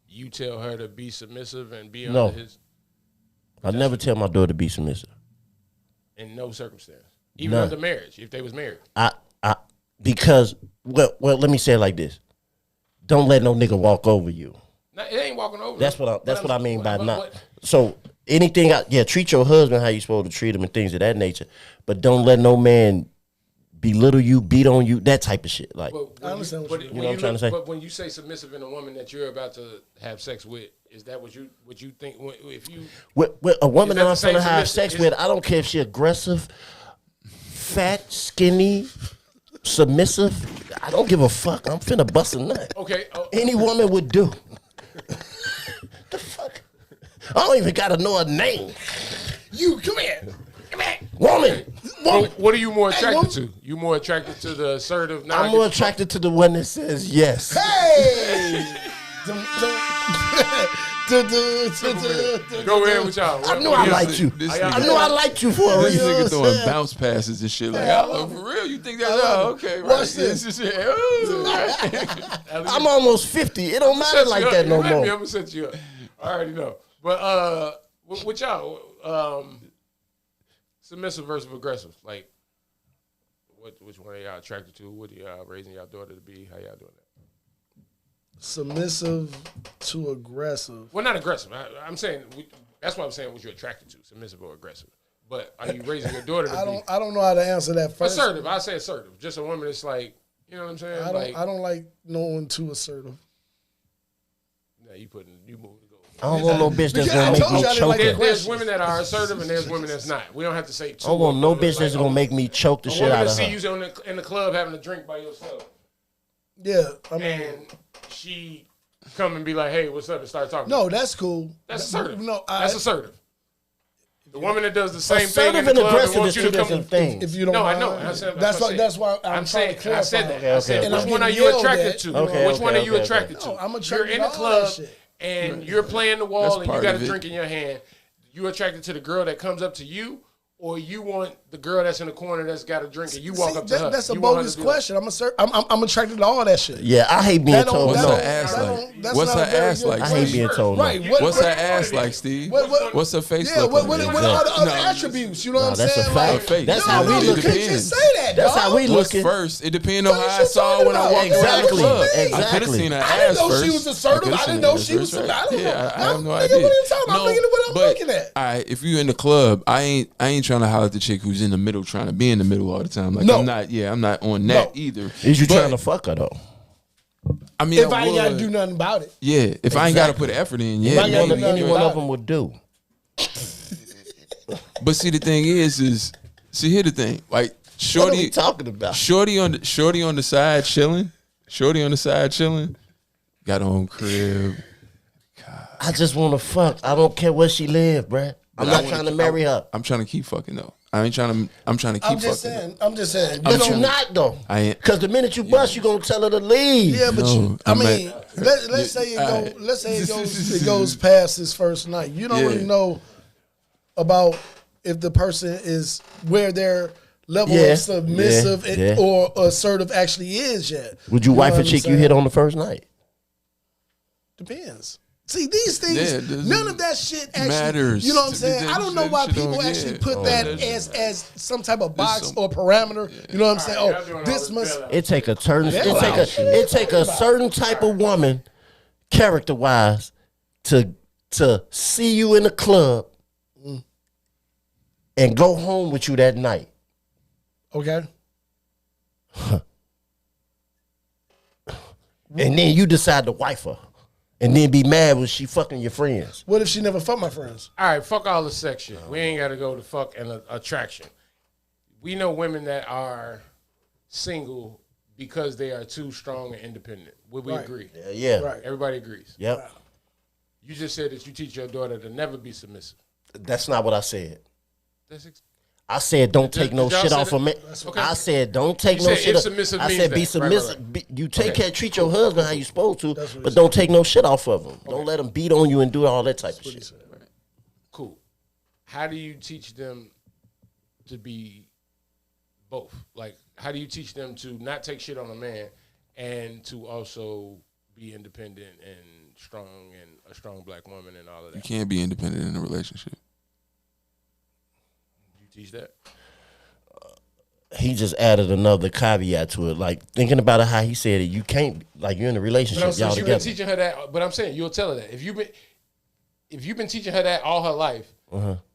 You tell her to be submissive and be
No.
under his,
I never tell my daughter to be submissive.
in no circumstance, even
None.
under marriage, if they was married.
Because let me say it like this. Don't let no nigga walk over you.
No, it ain't walking over.
That's what I mean by not.
what-
So anything, treat your husband how you supposed to treat him and things of that nature, but don't let no man belittle you, beat on you, that type of shit. Like,
I understand what
you know what I'm trying to say?
But when you say submissive in a woman that you're about to have sex with, is that what you think? If you
with a woman
Is that
that I'm
the same
trying to have
submission?
sex with, I don't care if she aggressive, fat, skinny, submissive. I don't give a fuck. I'm finna bust a nut.
okay,
Any woman would do. The fuck? I don't even gotta know her name.
You come here.
Woman.
what are you more attracted
woman.
to? You more attracted to the assertive? Nah,
I'm more attracted to the one that says yes.
Hey.
Go ahead with y'all.
I knew I liked you.
This
I knew I liked you for a
This
reason.
nigga throwing bounce passes and shit like, oh, for real? You think that's okay? Right.
Watch this.
is it. Oh,
I'm almost 50. It don't matter like that no
I'm
more.
gonna set you up. I already know. But with y'all, submissive versus aggressive, like, which one are y'all attracted to? What are y'all raising y'all daughter to be? How y'all doing that?
Submissive to aggressive.
Well, not aggressive. I'm saying that's what I'm saying. What you're attracted to, submissive or aggressive? But are you raising your daughter to be
I don't know how to answer that first.
assertive? I say assertive. Just a woman that's like, you know what I'm saying?
I don't like no one too assertive.
Nah, you moving to go.
I don't want no bitch that's
Yeah, I
gonna make
told
me
you I didn't
choke
like
her.
that.
There's women that are assertive and there's women that's not. We don't have to say two.
I don't want no
of them.
bitch that's
Like,
gonna make me choke the
a
shit
woman
out
that
of
see
her.
you in the club having a drink by yourself,
Yeah, I mean,
and she come and be like, "Hey, what's up?" and start talking.
no, that's cool.
that's assertive.
No,
that's assertive. The woman that does the same thing in
Assertive
the
and
club and
aggressive
wants
is
you
two
to come.
different things.
If you don't,
No, I
mind.
know. I said,
that's
what
why.
I
That's
said.
why I'm trying
saying,
to clarify.
I said that.
Okay,
I said,
okay.
which
And
one
I'm
are you
getting
attracted
yelled
to?
at.
Okay,
Which one are you
okay.
attracted to?
No, I'm
You're
attracted
in
to
the
all that
club
shit.
and you're playing the wall
That's
and you
part
got
of
a
it.
drink in your hand. You attracted to the girl that comes up to you, or you want the girl that's in the corner that's got a drink and you walk
See,
up to her?
That's a
You want her
bogus
to do that.
question. I'm attracted to all that shit.
Yeah, I hate being
That don't-
told
What's
that
no.
her
don't-
ass
that
like?
don't- that's
What's
not
her
a very
ass
good
like?
I hate being told no.
Right.
What's her ass like, Steve? What's her face
Yeah,
look
what
like?
are the other
No.
attributes? You know what I'm
that's a
saying?
fact.
Like,
Fake.
That's
No,
how
no,
we
it
you
look.
can't
depends.
just say that.
That's
dog.
how we
What's
looking.
first? It depends on
What
how
you
I saw
talking
when I
about?
walked around the
Exactly.
club. I
Exactly.
could have seen her
I
ass
didn't know
first.
she was assertive.
could've
I
seen
didn't
her
know
ass
she was.
first,
I don't know.
Yeah, I have no
Nigga,
idea.
what are you talking about? I'm looking at what I'm
but,
looking at.
all right, if you in the club, I ain't trying to holler at the chick who's in the middle, trying to be in the middle all the time. Like
No.
I'm not on that
No.
either.
Is you
But,
trying to fuck her though?
I mean,
If I ain't got to
would.
do nothing about it.
Yeah, if I ain't got to put effort in, yeah.
I ain't gotta do nothing
Any one
about
of them would do.
But see, the thing is see, here the thing. Like,
What are we talking about?
Shorty on the side chilling. Shorty on the side chilling. Got her own crib.
I just want to fuck. I don't care where she live, bruh. I'm not trying to marry her.
I'm trying to keep fucking though. I'm trying to keep fucking.
I'm just saying.
But you not though.
I ain't.
Because the minute you bust, you gonna tell her to leave.
Yeah, but
No,
I mean, let's say it goes past this first night. You don't really know about if the person is where their level of submissive or assertive actually is yet.
Would you
know
wife
what
a
I'm
chick you
saying?
hit on the first night?
Depends. See, these things, none of that shit actually
matters.
You know what I'm saying? I don't know why
That shit
people
don't-
actually
yeah.
put that as some type of box or parameter. You know what I'm saying? Oh, this must.
It take a certain type of woman, character wise, to see you in the club and go home with you that night.
Okay.
And then you decide to wife her. And then be mad when she fucking your friends.
What if she never fucked my friends?
All right, fuck all the sex shit. We ain't got to go to fuck and attraction. We know women that are single because they are too strong and independent. Would we
Right.
agree?
Yeah.
Right.
Everybody agrees.
Yep.
You just said that you teach your daughter to never be submissive.
That's not what I said.
That's
I said don't take no
Did y'all
shit
say
off of
that?
me.
Okay.
I said don't take
You
no
said
shit
if
off.
submissive
I
means
said be
that. Right,
submissive.
right.
You treat your husband how you supposed to, but don't take no shit off of him. Don't let him beat on you and do all that type of shit.
cool. How do you teach them to be both? Like, how do you teach them to not take shit on a man and to also be independent and strong and a strong black woman and all of
You
that?
can't be independent in a relationship.
You teach that?
He just added another caveat to it. Like thinking about it, how he said it. You can't like you're in a
But
relationship,
I'm
y'all
saying you've been
together.
teaching her that. But I'm saying you'll tell her that if you've been teaching her that all her life,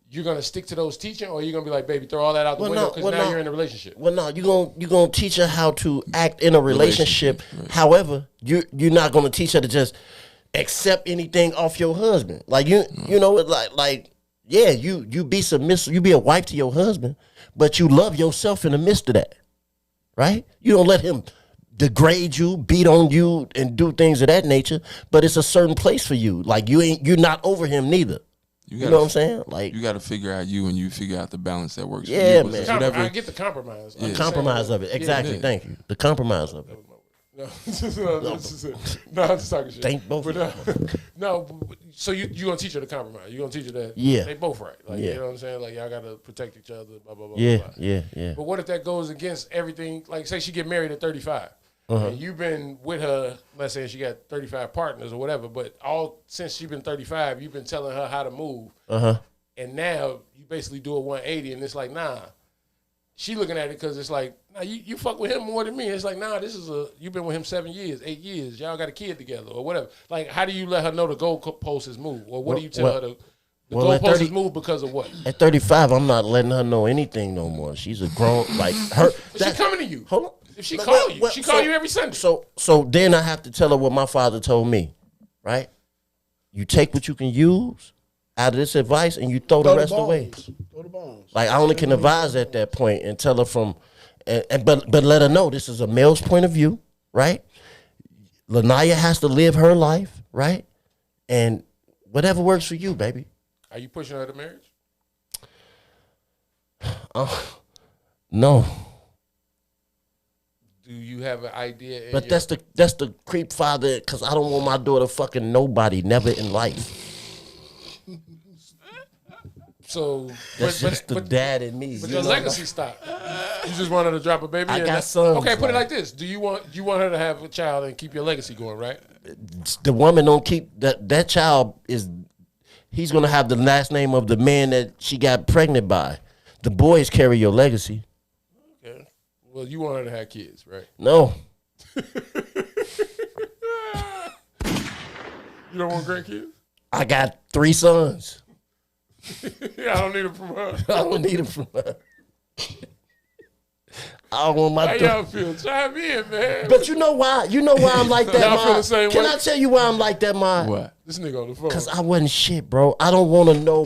you're gonna stick to those teaching, or you're gonna be like, baby, throw all that out the window because now you're in a relationship.
Well, no, you're gonna teach her how to act in a relationship.
Right.
However, you're not gonna teach her to just accept anything off your husband. Like you know, like yeah, you be submissive, you be a wife to your husband, but you love yourself in the midst of that, right? You don't let him degrade you, beat on you, and do things of that nature. But it's a certain place for you. Like you're not over him neither. You know what I'm saying? Like
You got to figure out you, and you figure out the balance that works.
Yeah,
for you.
man.
Whatever.
I get the compromise. I'm
the
just
compromise
saying,
of it. Exactly.
Yeah.
Thank you. The compromise of it.
No, I'm just talking shit.
Thank both
But,
of
no, so you gonna teach her to compromise. You gonna teach her that
Yeah.
they both right. Like
Yeah.
you know what I'm saying? Like y'all gotta protect each other, blah blah blah.
Yeah,
blah, blah.
yeah.
But what if that goes against everything? Like say she get married at 35.
Uh-huh.
And you've been with her, let's say she got 35 partners or whatever, but all since she's been 35, you've been telling her how to move. And now you basically do a 180 and it's like, nah. She looking at it because it's like, nah, you fuck with him more than me. It's like, nah, you've been with him 7 years, 8 years. Y'all got a kid together or whatever. Like, how do you let her know the goalpost is moved? Or what do you tell her the
at
goalpost
30
is moved because of what?
At 35, I'm not letting her know anything no more. She's a grown, like her.
She coming to you.
Hold on.
If she
But
call you,
what-
she call you every Sunday.
So then I have to tell her what my father told me, right? You take what you can use out of this advice and you throw the rest away.
Throw the bones.
Like I only can advise at that point and tell her from, but let her know this is a male's point of view, right? Lanaya has to live her life, right? And whatever works for you, baby.
Are you pushing her to marriage?
No,
Do you have an idea? In
but
your,
that's the creep father because I don't want my daughter fucking nobody, never in life.
so.
That's just the dad in me.
But
you
your
know?
legacy stop. You just want her to drop a baby.
I
and
got
that-
sons,
Okay, put it
man.
like this: Do you want her to have a child and keep your legacy going, right?
The woman don't keep that child is he's gonna have the last name of the man that she got pregnant by. The boys carry your legacy.
Okay. Well, you want her to have kids, right?
No.
You don't want grandkids?
I got 3 sons.
Yeah, I don't need them from her.
I don't need them from her. I don't want my
How
daughter.
y'all feel? Chime in, man.
But you know why? You know why I'm like that,
Y'all feel
Ma?
the same
Can
way?
I tell you why I'm like that, Ma?
What?
This nigga on the phone.
Because I wasn't shit, bro. I don't want to know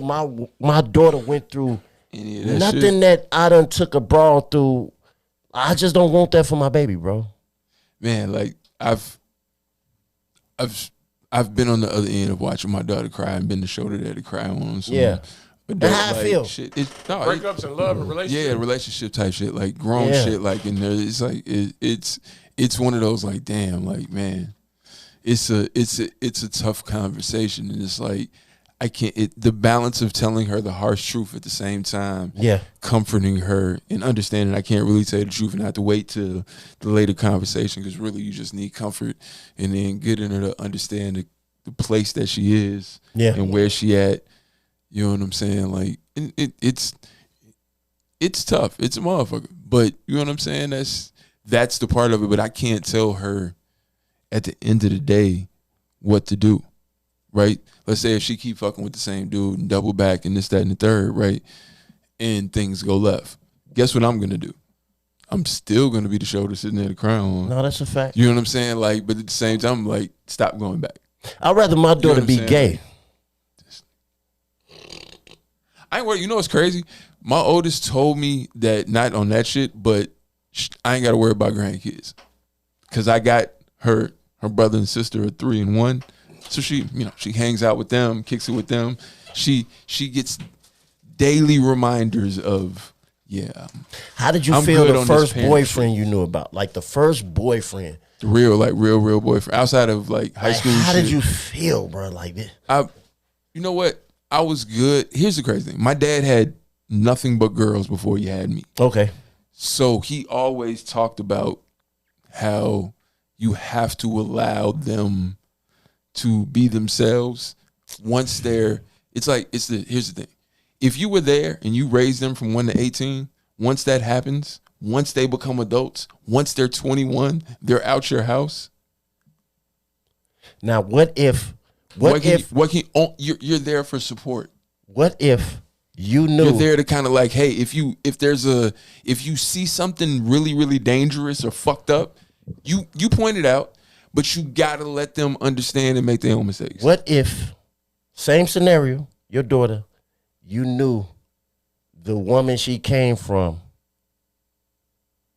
my daughter went through
Any of that
nothing
shit?
that I done took a brawl through I just don't want that for my baby, bro.
Man, like I've been on the other end of watching my daughter cry and been the shoulder there to cry on. Some
Yeah.
adult,
How I
like,
feel.
shit.
Breakups and love and relationships.
Yeah, relationship type shit, like grown
Yeah.
shit, like in there. It's like it's one of those like, damn, like man, it's a tough conversation, and it's like I can't. The balance of telling her the harsh truth at the same time,
Yeah.
comforting her and understanding I can't really tell you the truth and I have to wait till the later conversation because really you just need comfort and then getting her to understand the place that she is
Yeah.
and where she at. You know what I'm saying? Like it's tough. It's a motherfucker. But you know what I'm saying? That's the part of it. But I can't tell her at the end of the day what to do. Right? Let's say if she keep fucking with the same dude and double back and this, that, and the third, right? And things go left. Guess what I'm gonna do? I'm still gonna be the shoulder sitting there to cry on.
No, that's a fact.
You know what I'm saying? Like, but at the same time, I'm like, stop going back.
I'd rather my daughter
what
be
I'm
gay.
saying? I ain't worried. You know what's crazy? My oldest told me that not on that shit, but I ain't got to worry about grandkids because I got her brother and sister are 3 and 1, so she hangs out with them, kicks it with them. She gets daily reminders of
How did you
I'm
feel
good
the
on this
first
parent
boyfriend you knew about? Like the first boyfriend.
real boyfriend outside of like high
Like,
school.
how
shit.
did you feel, bro? Like this?
You know what? I was good. Here's the crazy thing. My dad had nothing but girls before he had me.
Okay.
So he always talked about how you have to allow them to be themselves once here's the thing. If you were there and you raised them from 1 to 18, once that happens, once they become adults, once they're 21, they're out your house.
Now, what if
you're there for support.
what if you knew?
You're there to kind of like, hey, if you see something really, really dangerous or fucked up, you point it out, but you gotta let them understand and make their own mistakes.
What if, same scenario, your daughter, you knew the woman she came from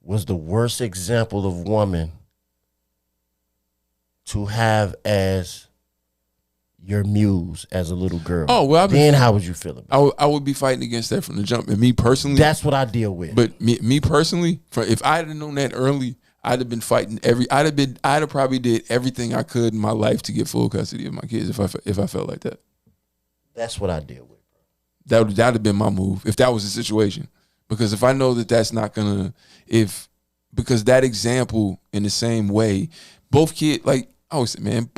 was the worst example of woman to have as your muse as a little girl?
Oh, well,
then how would you feel about it?
I would be fighting against that from the jump. And me personally,
That's what I deal with.
but me personally, if I had known that early, I'd have been fighting I'd have probably did everything I could in my life to get full custody of my kids if I felt like that.
That's what I deal with.
That'd have been my move if that was the situation. Because if I know that that's not gonna, because that example in the same way, both kids, like I always say, man,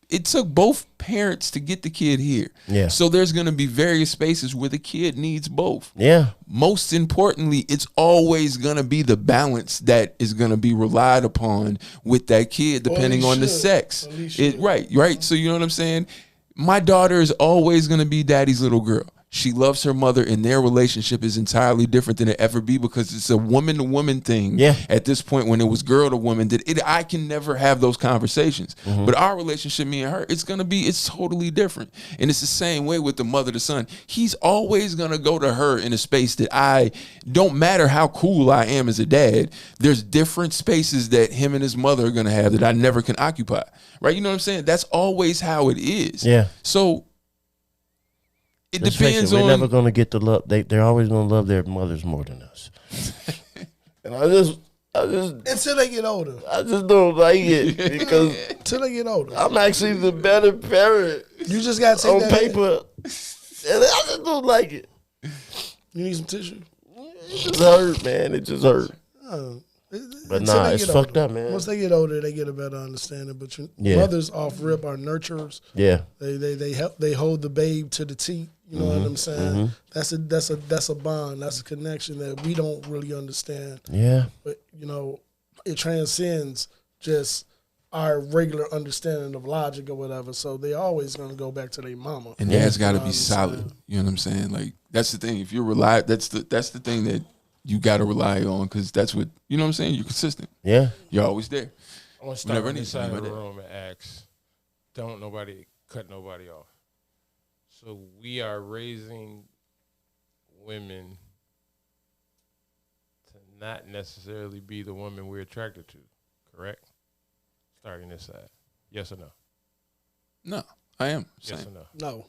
it took both parents to get the kid here.
Yeah.
So there's gonna be various spaces where the kid needs both.
Yeah.
Most importantly, it's always gonna be the balance that is gonna be relied upon with that kid, depending on the sex. Right. So you know what I'm saying? My daughter is always gonna be daddy's little girl. She loves her mother, and their relationship is entirely different than it ever be because it's a woman to woman thing.
Yeah.
At this point, when it was girl to woman, I can never have those conversations.
Mm-hmm.
But our relationship, me and her, it's totally different, and it's the same way with the mother to son. He's always gonna go to her in a space that don't matter how cool I am as a dad. There's different spaces that him and his mother are gonna have that I never can occupy. Right? You know what I'm saying? That's always how it is.
Yeah.
So. It
Let's face
depends
it, we're
on.
never gonna get the love. They're always gonna love their mothers more than us. And I just
Until they get older.
I just don't like it because
Until they get older.
I'm actually the better parent
You just gotta take
on
that.
paper. And I just don't like it.
You need some tissue.
It just hurt, man. It just hurt. But
Until
nah,
they
it's
get
fucked
older.
up, man.
Once they get older, they get a better understanding. But
Yeah.
mothers off rip are nurturers.
Yeah.
They help. They hold the babe to the teat. You know what I'm saying? That's a bond. That's a connection that we don't really understand.
Yeah.
But it transcends just our regular understanding of logic or whatever. So they always gonna go back to their mama.
And that's got to be solid. You know what I'm saying? Like that's the thing. If you're that's the thing that you got to rely on because that's what you know what I'm saying. You're consistent.
Yeah.
You're always there.
I want to
Whenever
start on
I
this
need
side of
somebody.
the room and ask, don't nobody cut nobody off. So we are raising women to not necessarily be the woman we're attracted to. Correct? Starting this side. Yes or no?
No, I am.
Yes
Same.
or no?
No.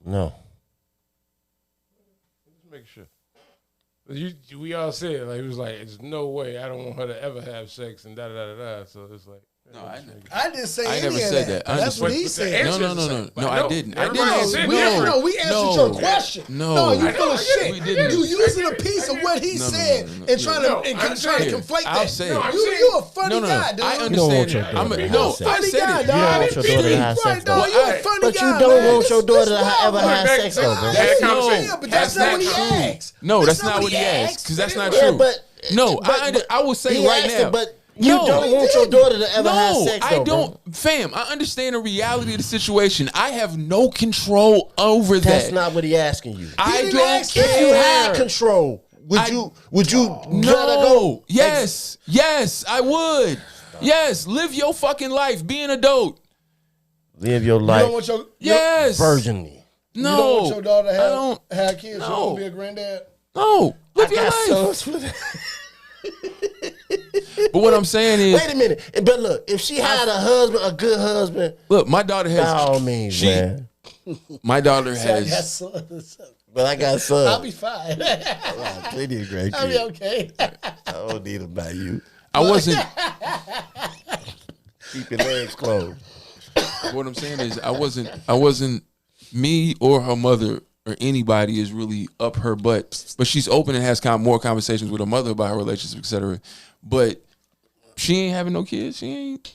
No.
Just make sure. We all said like it was like there's no way I don't want her to ever have sex and da da da da. So it's like
No, I
I didn't say
I
any
never
of
said
that.
that. I
That's what
just-
he
But the
said.
answer-
No, I didn't. I
Everybody
didn't.
said
We,
different.
we answered
No.
your question.
No.
you
I
full of shit.
We didn't.
You using a piece of what he
No, no,
said
no, no, no.
and trying
No,
to
I'm
trying to
saying-
conflate
I'll
that.
say
No,
it.
I'm
You a funny
No, no,
guy, dude.
I
You don't
understand.
want your
I'm
daughter to
no,
have sex.
I
Funny
said
guy,
it.
dog.
You don't want your daughter to have sex,
Right,
though.
dog. You a
Right.
funny
But
guy,
you don't
man.
want your
This
daughter to
wild,
ever
man.
have sex, though, bro.
That's
No,
yeah, but that's not what he asked.
No, that's not what he asked. Because that's not true. No, I will say right
asked
now.
it, but you don't want your daughter to ever have sex, though,
I don't, fam. I understand the reality of the situation. I have no control over
That's
that.
not what he asking you.
I
didn't
don't
ask
care.
If you had control, would you let her go?
No. Yes, I would. Yes, live your fucking life. Be an adult.
Live your
You
life
don't want your
Yes.
virginly.
you don't want your daughter to
I don't.
have kids. You
No.
don't want to be a granddad.
No. Live
I
your
got
life.
sons for that.
But what I'm saying is,
Wait a minute. But look, if she had a husband, a good husband,
look, my daughter
by
has.
all means, man.
My daughter
I got
has.
sons.
But I got
I'll
sons.
be fine.
I got plenty of great
I'll be
kids.
okay.
I don't need them by you.
I wasn't.
Keep your legs closed.
What I'm saying is, I wasn't. Me or her mother or anybody is really up her butt. But she's open and has more conversations with her mother about her relationship, etc. But she ain't having no kids. She ain't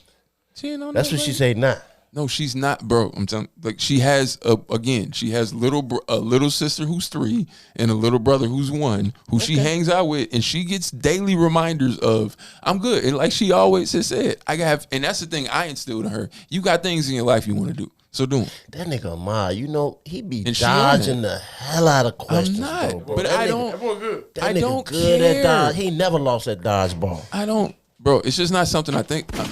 on
That's
that,
what she
bro.
say now.
No, she's not, bro. I'm telling. Like she has a little sister who's 3 and a little brother who's 1 who she hangs out with, and she gets daily reminders of I'm good. And like she always has said, and that's the thing I instilled in her. You got things in your life you want to do, so do them.
That nigga Ahmad, you know, he be
And she on
dodging
it.
the hell out of questions,
not,
though, bro.
but
That
I
nigga-
don't-
That boy good.
That
I
nigga
don't
good
care.
at dodge. He never lost at dodgeball.
I don't, bro. It's just not something I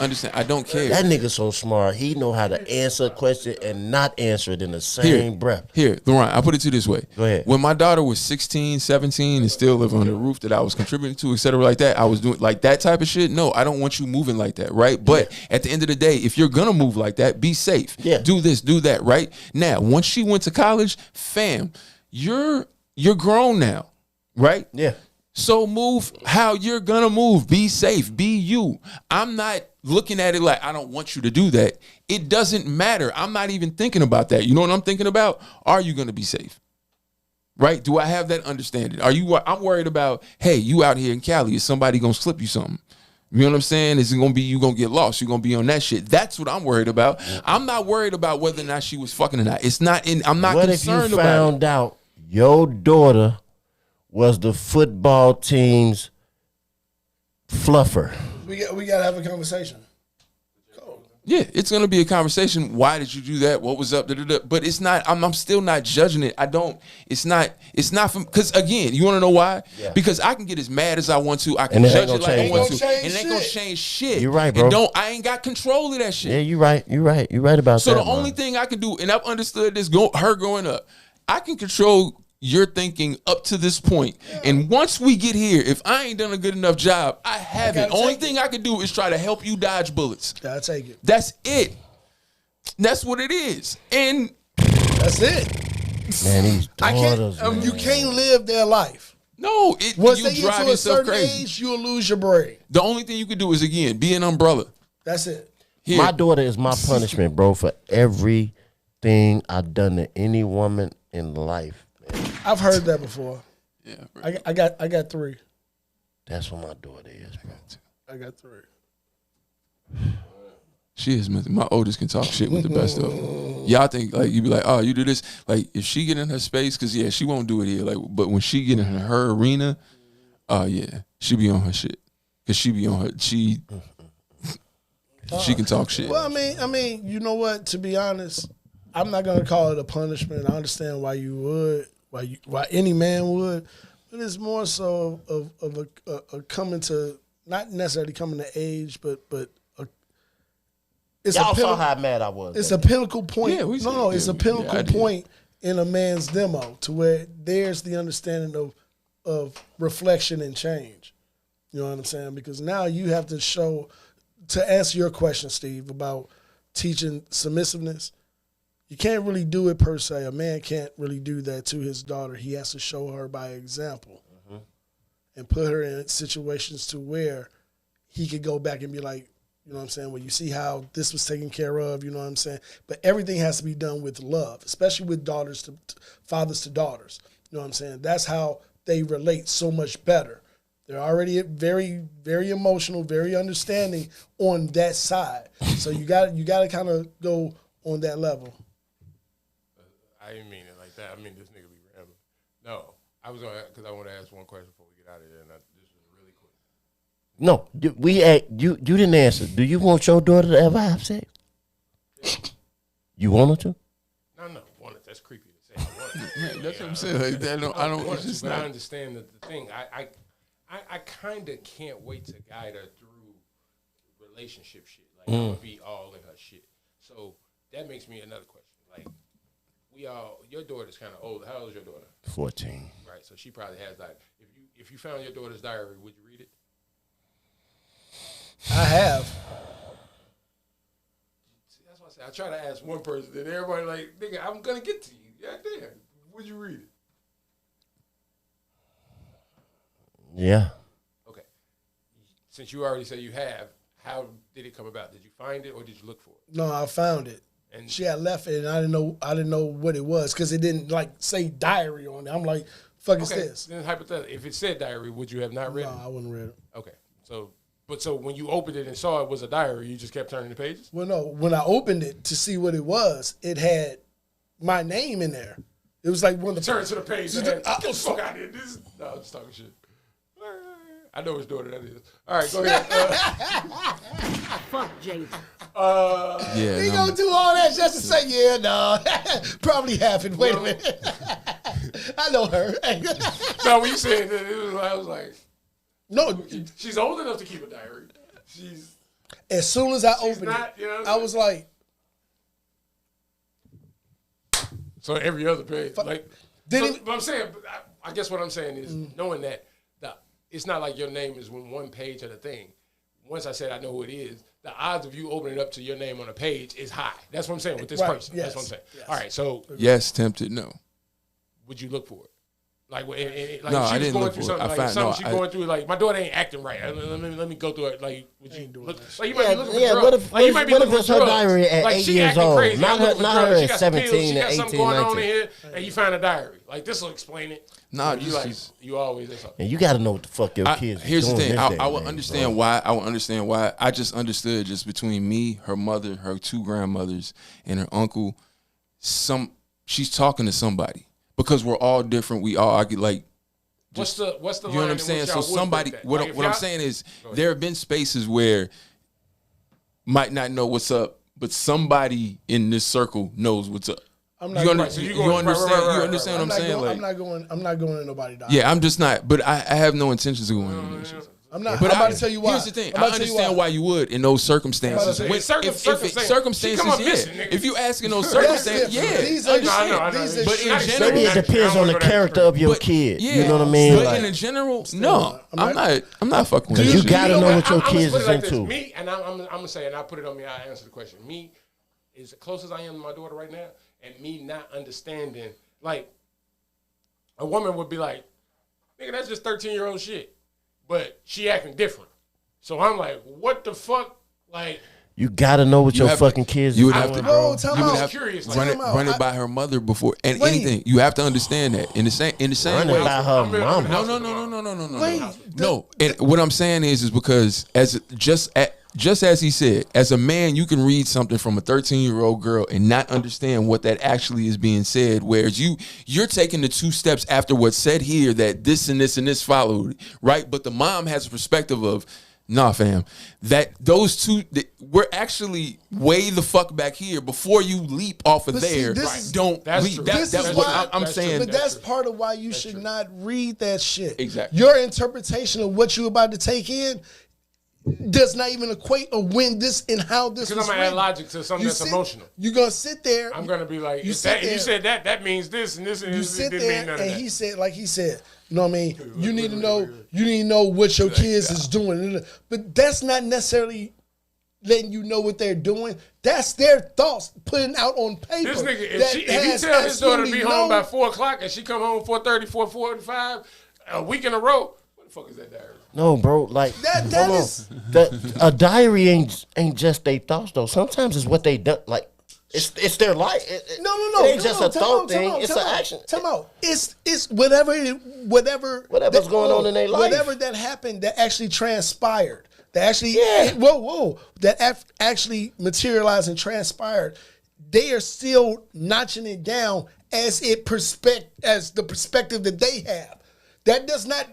understand. I don't care.
That nigga so smart. He know how to answer a question and not answer it in the same breath.
Here, Lauren, I'll put it to you this way.
Go ahead.
When my daughter was 16, 17, and still living on the roof that I was contributing to, et cetera, like that, I was doing like that type of shit. No, I don't want you moving like that, right? But at the end of the day, if you're gonna move like that, be safe.
Yeah.
Do this, do that, right? Now, once she went to college, fam, you're grown now, right?
Yeah.
So move how you're gonna move. Be safe. Be you. I'm not looking at it like I don't want you to do that. It doesn't matter. I'm not even thinking about that. You know what I'm thinking about? Are you gonna be safe? Right? Do I have that understanding? I'm worried about, hey, you out here in Cali, is somebody gonna slip you something? You know what I'm saying? Is it gonna be you gonna get lost? You're gonna be on that shit. That's what I'm worried about. I'm not worried about whether or not she was fucking or not. It's not in. I'm not
What if you
concerned about it.
found out your daughter was the football team's fluffer?
We got to have a conversation.
Yeah, it's gonna be a conversation. Why did you do that? What was up? But it's not. I'm still not judging it. I don't. It's not from. Because again, you want to know why?
Yeah.
Because I can get as mad as I want to. I can
And it
judge
ain't
it
gonna
like I
change
want to,
nothing.
and it ain't gonna change shit.
You right, bro.
And I ain't got control of that shit.
Yeah, you right. You right. You right about
So
that.
the only
man.
thing I can do, and I've understood this, her growing up, I can control your thinking up to this point. And once we get here, if I ain't done a good enough job, I haven't.
gotta
Only
take
thing I can do is try to help you dodge bullets.
I'll take it.
That's it. That's what it is. And
That's it.
Man, these
I can't.
daughters, man.
You can't live their life.
no,
Once
you
they get
drive
to a
yourself
certain
crazy.
age, you'll lose your brain.
The only thing you can do is, again, be an umbrella.
That's it.
Here.
My daughter is my punishment, bro, for everything I've done to any woman in life.
I've heard that before.
Yeah, bro.
I got 3.
That's what my daughter is, bro.
I got 3.
She is my oldest can talk shit with the best of them. Y'all think like you be like, oh, you do this. Like if she get in her space, cause yeah, she won't do it here. Like, but when she get in her arena, oh yeah, she be on her shit. Cause she be on her she can talk shit.
Well, I mean, you know what? To be honest, I'm not gonna call it a punishment. I understand why you would, why any man would, but it's more so of a coming to, not necessarily coming to age, but it's
Y'all
a
saw
pinnacle,
how mad I was.
it's
that
a pinnacle point.
Yeah, we said-
no, it's a
yeah,
pinnacle
I did.
point in a man's demo to where there's the understanding of of reflection and change. You know what I'm saying? Because now you have to show, to answer your question, Steve, about teaching submissiveness, you can't really do it per se. A man can't really do that to his daughter. He has to show her by example and put her in situations to where he could go back and be like, you know what I'm saying? Well, you see how this was taken care of, you know what I'm saying? But everything has to be done with love, especially with daughters to fathers to daughters. You know what I'm saying? That's how they relate so much better. They're already very, very emotional, very understanding on that side. So you got to kind of go on that level.
I didn't mean it like that. I mean, this nigga be rambling. No, I was going to, because I want to ask one question before we get out of here, and this is really quick.
No, you didn't answer. Do you want your daughter to ever have sex? You want her to?
No, that's creepy to say. I want it.
That's what I'm saying. Like, that I don't.
want
It's
it,
just
but I
not.
understand the thing. I kind of can't wait to guide her through relationship shit. Like, I'm going to be all in her shit. So that makes me another question. Like, your daughter's kind of old. How old is your daughter?
14.
Right, so she probably has that. If you found your daughter's diary, would you read it?
I have.
See, that's why I say I try to ask one person, then everybody like, nigga, I'm gonna get to you. Yeah, damn. Would you read it?
Yeah.
Okay. Since you already said you have, how did it come about? Did you find it or did you look for it?
No, I found it.
And
She had left it, and I didn't know what it was because it didn't like say diary on it. I'm like, fuck is
okay,
this?
then hypothetically, if it said diary, would you have not read
No,
it?
I wouldn't read it.
Okay. So when you opened it and saw it was a diary, you just kept turning the pages?
Well, no, when I opened it to see what it was, it had my name in there. It was like one of the
Turn to the page and get the fuck out of here. No, I'm just talking shit. I know which daughter that is. All right, go ahead.
Fuck Jason.
Yeah,
He
no,
gonna do all that just to say, yeah, no, probably happened. Wait a minute, I know her.
No, when you said that, I was like,
No,
she's old enough to keep a diary. She's
as soon as I opened
not,
it,
you know what I'm
I was like,
so every other page. Like,
Did
so,
it-
but I'm saying, I guess what I'm saying is knowing that it's not like your name is on one page of the thing. Once I said I know who it is, the odds of you opening it up to your name on a page is high. That's what I'm saying with this
Right,
person. That's what I'm
yes,
saying.
yes.
All right, so
yes, tempted. No.
would you look for it? Like, like
No,
if
I
she was
didn't
going
look
through
for it.
something,
I
like
found-
something
no,
she
I-
going through, like my daughter ain't acting right. Let me go through it. Like, would you look? Like, you might be looking for
Yeah,
drugs.
what if
you might be
what if
looking
it's
for
her
drugs.
diary at
Like,
8
she
years
acting
old?
crazy.
Not
I'm
her,
looking for
not
drugs.
her
She
at
got some pills.
17
She
and
got something
18,
going on in
19.
here, and you find a diary. Like, this will explain it.
Nah,
Or you like
just-
you always say something.
And you got to know what the fuck your kids
Here's the
is doing
thing.
this day
I
and
would
age,
understand
bro.
why. I would understand why. I just understood just between me, her mother, her two grandmothers, and her uncle. She's talking to somebody because we're all different. We all argue like.
What's the
You know
line
what I'm
in which
saying? So
y'all would
somebody,
put that?
what,
Like, if
what I'm
y'all-
saying is, there have been spaces where might not know what's up, but somebody in this circle knows what's up.
I'm not
You,
going-
so you
you
going-
understand?
right,
You understand what I'm saying?
I'm
Like,
not going to nobody diary.
yeah, I'm just not. But I have no intentions of going into this shit.
I'm not.
But
I'm about to tell you why.
Here's the thing.
I'm
I
about to tell you
understand why you would in those circumstances.
I'm about to
When-
say,
if
circumstances. She come up
yeah.
missing, nigga.
If you ask in those
That's
circumstances,
different.
yeah.
These
I
are-
understand.
I know.
These are
But in
shit.
general,
Maybe it depends on the character of your kid.
Yeah,
You know what I mean?
But
Like,
in general, no, I'm not fucking with
Because
that
you
shit.
gotta know what your
I'ma
kids
put it
is
like this.
into.
Me, and I'm gonna say, and I'll put it on me. I answer the question. Me, as close as I am to my daughter right now, and me not understanding, like, a woman would be like, nigga, that's just 13-year-old shit, but she acting different. So I'm like, what the fuck, like.
you got to know what
You
your
have to-
fucking kids
you
is
would have
doing,
to-
bro.
Whoa, time
You would
out.
have
Curious, like,
run it,
time out.
run it by her mother before and
Wait.
anything. You have to understand that in the same
Run it
way.
by her mama.
No.
Wait,
No, and what I'm saying is because just as he said, as a man, you can read something from a 13-year-old girl and not understand what that actually is being said. Whereas you're taking the two steps after what's said here that this and this and this followed, right? But the mom has a perspective of, nah, fam, that those two, we're actually way the fuck back here before you leap off of
But see,
there.
this is-
Don't
That's
leap.
true.
That's
This is
what
why-
I'm
that's
saying.
But
That's
that's
true.
part of why you should not read that shit.
Exactly.
Your interpretation of what you're about to take in, does not even equate or when this and how this
Because
was
I'm gonna add
written.
logic to something that's emotional.
You're gonna sit there.
I'm gonna be like,
You
you,
sit there.
you said that means this and this and
You
this.
sit
didn't
there
mean none of
and
that.
he said, like he said, you know what I mean? You need to know. You need to know what your kids is doing, but that's not necessarily letting you know what they're doing. That's their thoughts putting out on paper.
This nigga,
that
if he
has
tell his daughter to
absolutely
be home by 4 o'clock and she come home 4:30, 4:45, a week in a row, what the fuck is that diary?
No, bro. Like
That
hold on.
is-
A diary ain't just their thoughts though. Sometimes it's what they done. Like it's their life.
No.
It ain't just a thought thing. It's an action.
Time out. It's whatever's
going on in their life.
Whatever that happened that actually transpired. That actually
Yeah.
that actually materialized and transpired. They are still notching it down as the perspective that they have. That does not,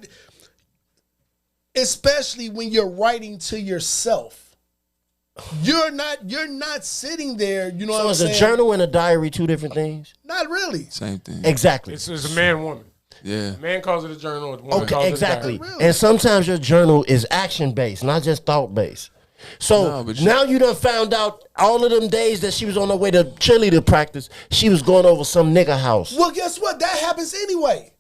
especially when you're writing to yourself. You're not sitting there, you know what
So
I'm
is
saying?
a journal and a diary two different things?
Not really.
Same thing.
Exactly.
It's a man woman.
Yeah.
A man calls it a journal. A woman
Okay,
calls
exactly.
it a diary.
Really?
And sometimes your journal is action based, not just thought based. So
No, but
now you done found out all of them days that she was on her way to cheerleader practice, she was going over some nigga house.
Well, guess what? That happens anyway.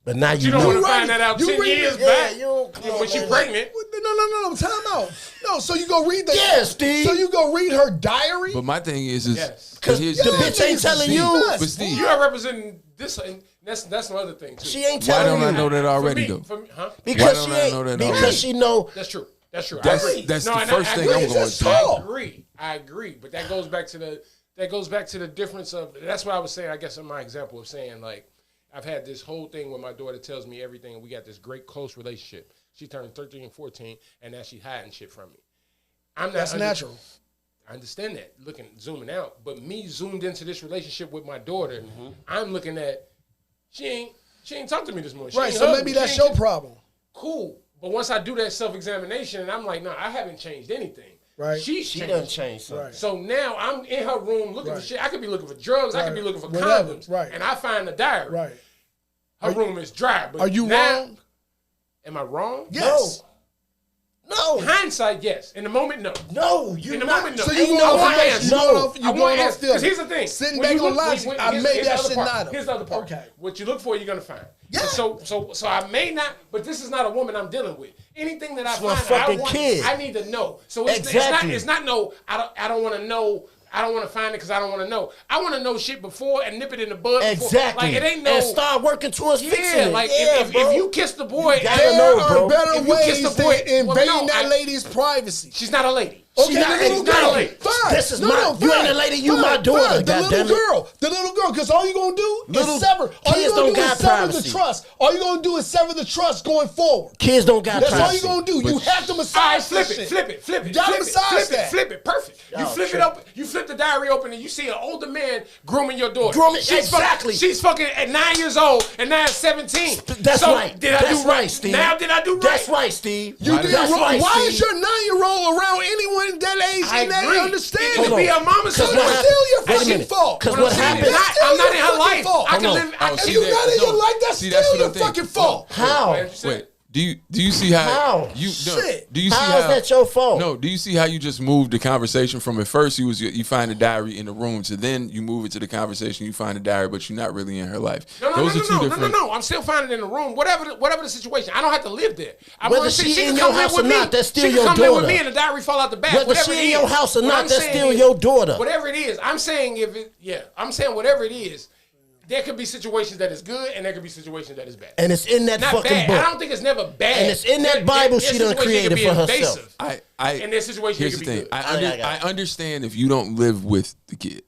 But now you
You don't
know.
want to
right.
find that out
You
10
read
years
it.
back
Yeah, you don't- come
when
on,
she
man.
pregnant.
No, time out. No, so you go read the
Yeah, Steve.
So you go read her diary?
But my thing is
Yes.
Cause
here's
the
thing.
bitch ain't telling
Steve,
you.
But Steve,
You are representing this, and that's another thing too.
She ain't
why
telling
don't I
you.
know that already
for me,
though?
For me, huh?
Because
Why
she
don't I
ain't.
know that
Because
already?
she know.
That's true. That's
That's-
I agree.
that's the
and
first
I
thing
agree.
I'm going
to.
I agree. But that goes back to the difference of. That's what I was saying. I guess in my example of saying like, I've had this whole thing where my daughter tells me everything, and we got this great close relationship. She turned 13 and 14, and now she's hiding shit from me.
That's natural.
I understand that, zooming out. But me zoomed into this relationship with my daughter, I'm looking at, she ain't talked to me this morning. She
Right,
ain't
so
hugged
maybe
me.
that's
She ain't
your problem.
Cool. But once I do that self-examination, and I'm like, no, I haven't changed anything.
Right.
She
done changed something.
Right.
So now I'm in her room looking for
Right.
shit. I could be looking for drugs. I could be
Right.
looking for
Whatever.
condoms.
Right.
And I find the diary.
Right.
Her room is dry. But
Are you
now,
wrong?
Am I wrong?
Yes.
No.
Hindsight, yes. In the moment, no.
No, you
In the
not.
moment, no.
So
Ain't
you
no
going off
hands.
you
No.
going off, you
I want
going off
answers. Because
feeling.
here's the thing.
Sitting
When
back
you
on
look-
logic,
when-
I
here's-
maybe
here's the
I
other
should
part.
not have.
Here's the other part.
Okay.
What you look for, you're gonna find.
Yeah.
So I may not, but this is not a woman I'm dealing with. Anything that I
It's my
find, I
fucking
want,
kid.
I need to know. So it's
Exactly.
not no. I don't want to know. I don't want to find it because I don't want to know. I want to know shit before and nip it in the bud. Before.
Exactly.
Like it ain't no.
And start working towards fixing
Yeah,
it.
like
Yeah,
if
bro.
you kiss the boy,
You gotta
There
know,
are
bro.
better
If you kiss
ways
the boy-
than
well,
invading
no,
that
I-
lady's privacy.
she's not a lady.
Okay,
not-
the little
exactly.
girl. Fine.
This is my- you ain't a lady, you my
Fine,
daughter,
fine. The little
goddammit.
girl. The little girl. Because all you're going to do
Little
is sever. All
kids
you're going
don't
to do
got
is sever
privacy.
the trust. All you're going to do is sever the trust going forward.
Kids don't got
That's all
privacy.
you're going to do. You have to
All right,
massage
flip
this
it,
shit.
flip it, flip it,
You gotta
flip it,
massage
flip
that.
it, flip it, perfect. You
Y'all
flip it
tripping.
up, you flip the diary open, and you see an older man grooming your daughter.
Grooming-
She's
exactly.
She's fucking at 9 years old, and now 17.
That's
So,
right.
Did I
That's
do
right, Steve.
Now did I do right?
That's right, Steve.
You did
That's
wrong.
right,
Why
Steve.
is your 9-year-old around anyone that age
I
and that
agree.
understanding?
It could be her mama's
Cause
son.
what
It's
happened-
still your
Wait a
fucking
minute.
fault.
Cause
What
what
I'm saying
happened?
is
That's still
I'm not
your
in her
fucking
life.
fault.
I can
Hold on.
live.
Oh,
If
see
you're
that-
not in your
no.
life, that's
See, that's
still
what
your
I'm thinking.
fucking fault.
How?
Wait, do you see how?
How?
You
Shit.
do you see
How
how?
is that your fault?
No, do you see how you just moved the conversation from at first you find a diary in the room to then you move it to the conversation you find a diary but you're not really in her life.
No,
Those are two different.
No. I'm still finding it in the room. Whatever the situation. I don't have to live there. I'm
Whether
gonna
she
can
in
come
your
live
house
with
or
me.
not, that's still
she can
your
come live with
daughter.
me and the diary fall out the back.
Whether
Whatever
she
it
in
is.
your house or
What
not,
I'm
that's
saying
still
is-
your daughter.
Whatever it is, I'm saying I'm saying whatever it is, there could be situations that is good and there could be situations that is bad.
And it's in that
Not
fucking
bad.
book.
I don't think it's never bad.
And it's in that Bible she done created for herself.
In this situation,
Here's
it
the
could be
thing.
good.
I understand if you don't live with the kid.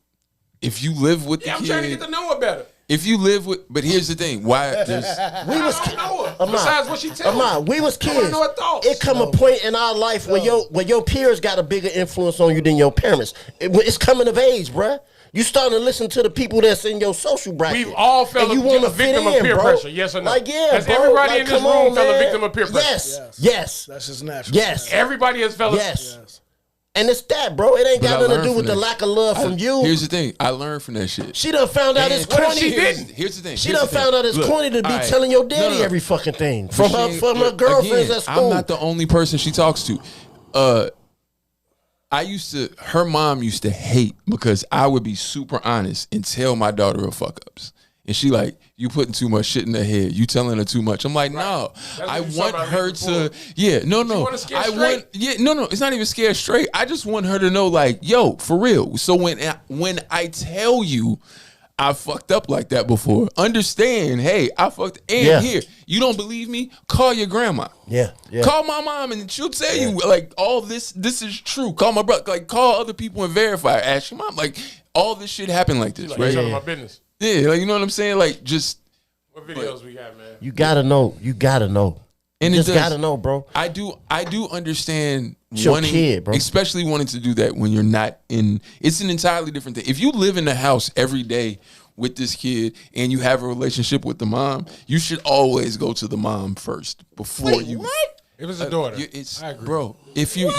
If you live with the
Yeah, I'm
kid,
trying to get to know her better.
if you live with, but here's the thing. Why there's
I don't know her.
Ahmad,
Besides what she tells me.
Ahmad, we was
I wanna
kids.
know her thoughts.
It come a point in our life where your peers got a bigger influence on you than your parents. It's coming of age, bruh. You starting to listen to the people that's in your social bracket.
We've all felt
and you
a
wanna
victim
fit
of
in,
peer
bro.
pressure, yes or no?
Like, yeah,
Has
bro.
everybody
Like,
in this
come
room
on,
felt a
man.
victim of peer pressure?
Yes.
That's just natural.
Yes.
Everybody has felt
Yes. And it's that, bro. It ain't
But I
got nothing to
learned
do with
from
the
this.
lack of love from you.
Here's the thing. I learned from that shit.
She done found out it's
And- What if
corny.
she didn't? Here's the thing.
She
Here's
done
the thing.
found out it's
Look,
corny to be
all right.
telling your daddy
No.
every fucking thing
But
from
she
her
ain't-
girlfriends
again,
at school.
I'm not the only person she talks to. Her mom used to hate because I would be super honest and tell my daughter her fuck ups. And she like, you putting too much shit in her head. You telling her too much. I'm like, no. I want her to, no. I want, no. It's not even scared straight. I just want her to know, like, yo, for real. So when I tell you I fucked up like that before, understand, hey, I fucked, and here, you don't believe me? Call your grandma.
Yeah.
Call my mom and she'll tell you, like, all this is true. Call my brother, like, call other people and verify. Ask your mom, like, all this shit happened like this,
Like,
right?
telling my business.
Yeah, like, you know what I'm saying? Like, just.
What videos we got, man?
You gotta know. You
And
just gotta know, bro.
I do understand
It's your kid, bro.
especially wanting to do that when you're not in. It's an entirely different thing. If you live in the house every day with this kid and you have a relationship with the mom, you should always go to the mom first before you.
What?
If it's a daughter, I agree.
Bro. If you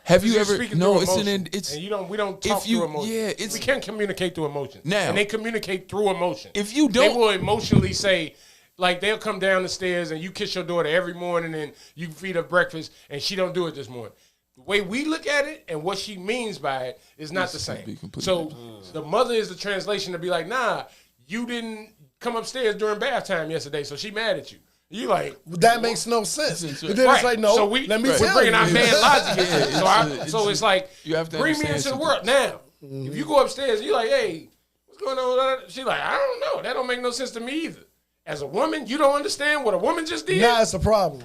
have you ever
no,
it's
emotion.
an it's
and we don't talk through emotions. We can't communicate through emotions.
Now,
and they communicate through emotion.
If you don't,
they will emotionally say, like, they'll come down the stairs and you kiss your daughter every morning and you feed her breakfast and she don't do it this morning. The way we look at it and what she means by it is not the same. So the mother is the translation to be like, nah, you didn't come upstairs during bath time yesterday, so she mad at you. You like
that makes no sense. And then
right.
it's like, no,
so
let me
we're
tell
bringing
you.
our man logic into it. So it's like,
you have to
bring me into the world now. If you go upstairs, you like, hey, what's going on? She like, I don't know. That don't make no sense to me either. As a woman, you don't understand what a woman just did.
Nah, it's a problem.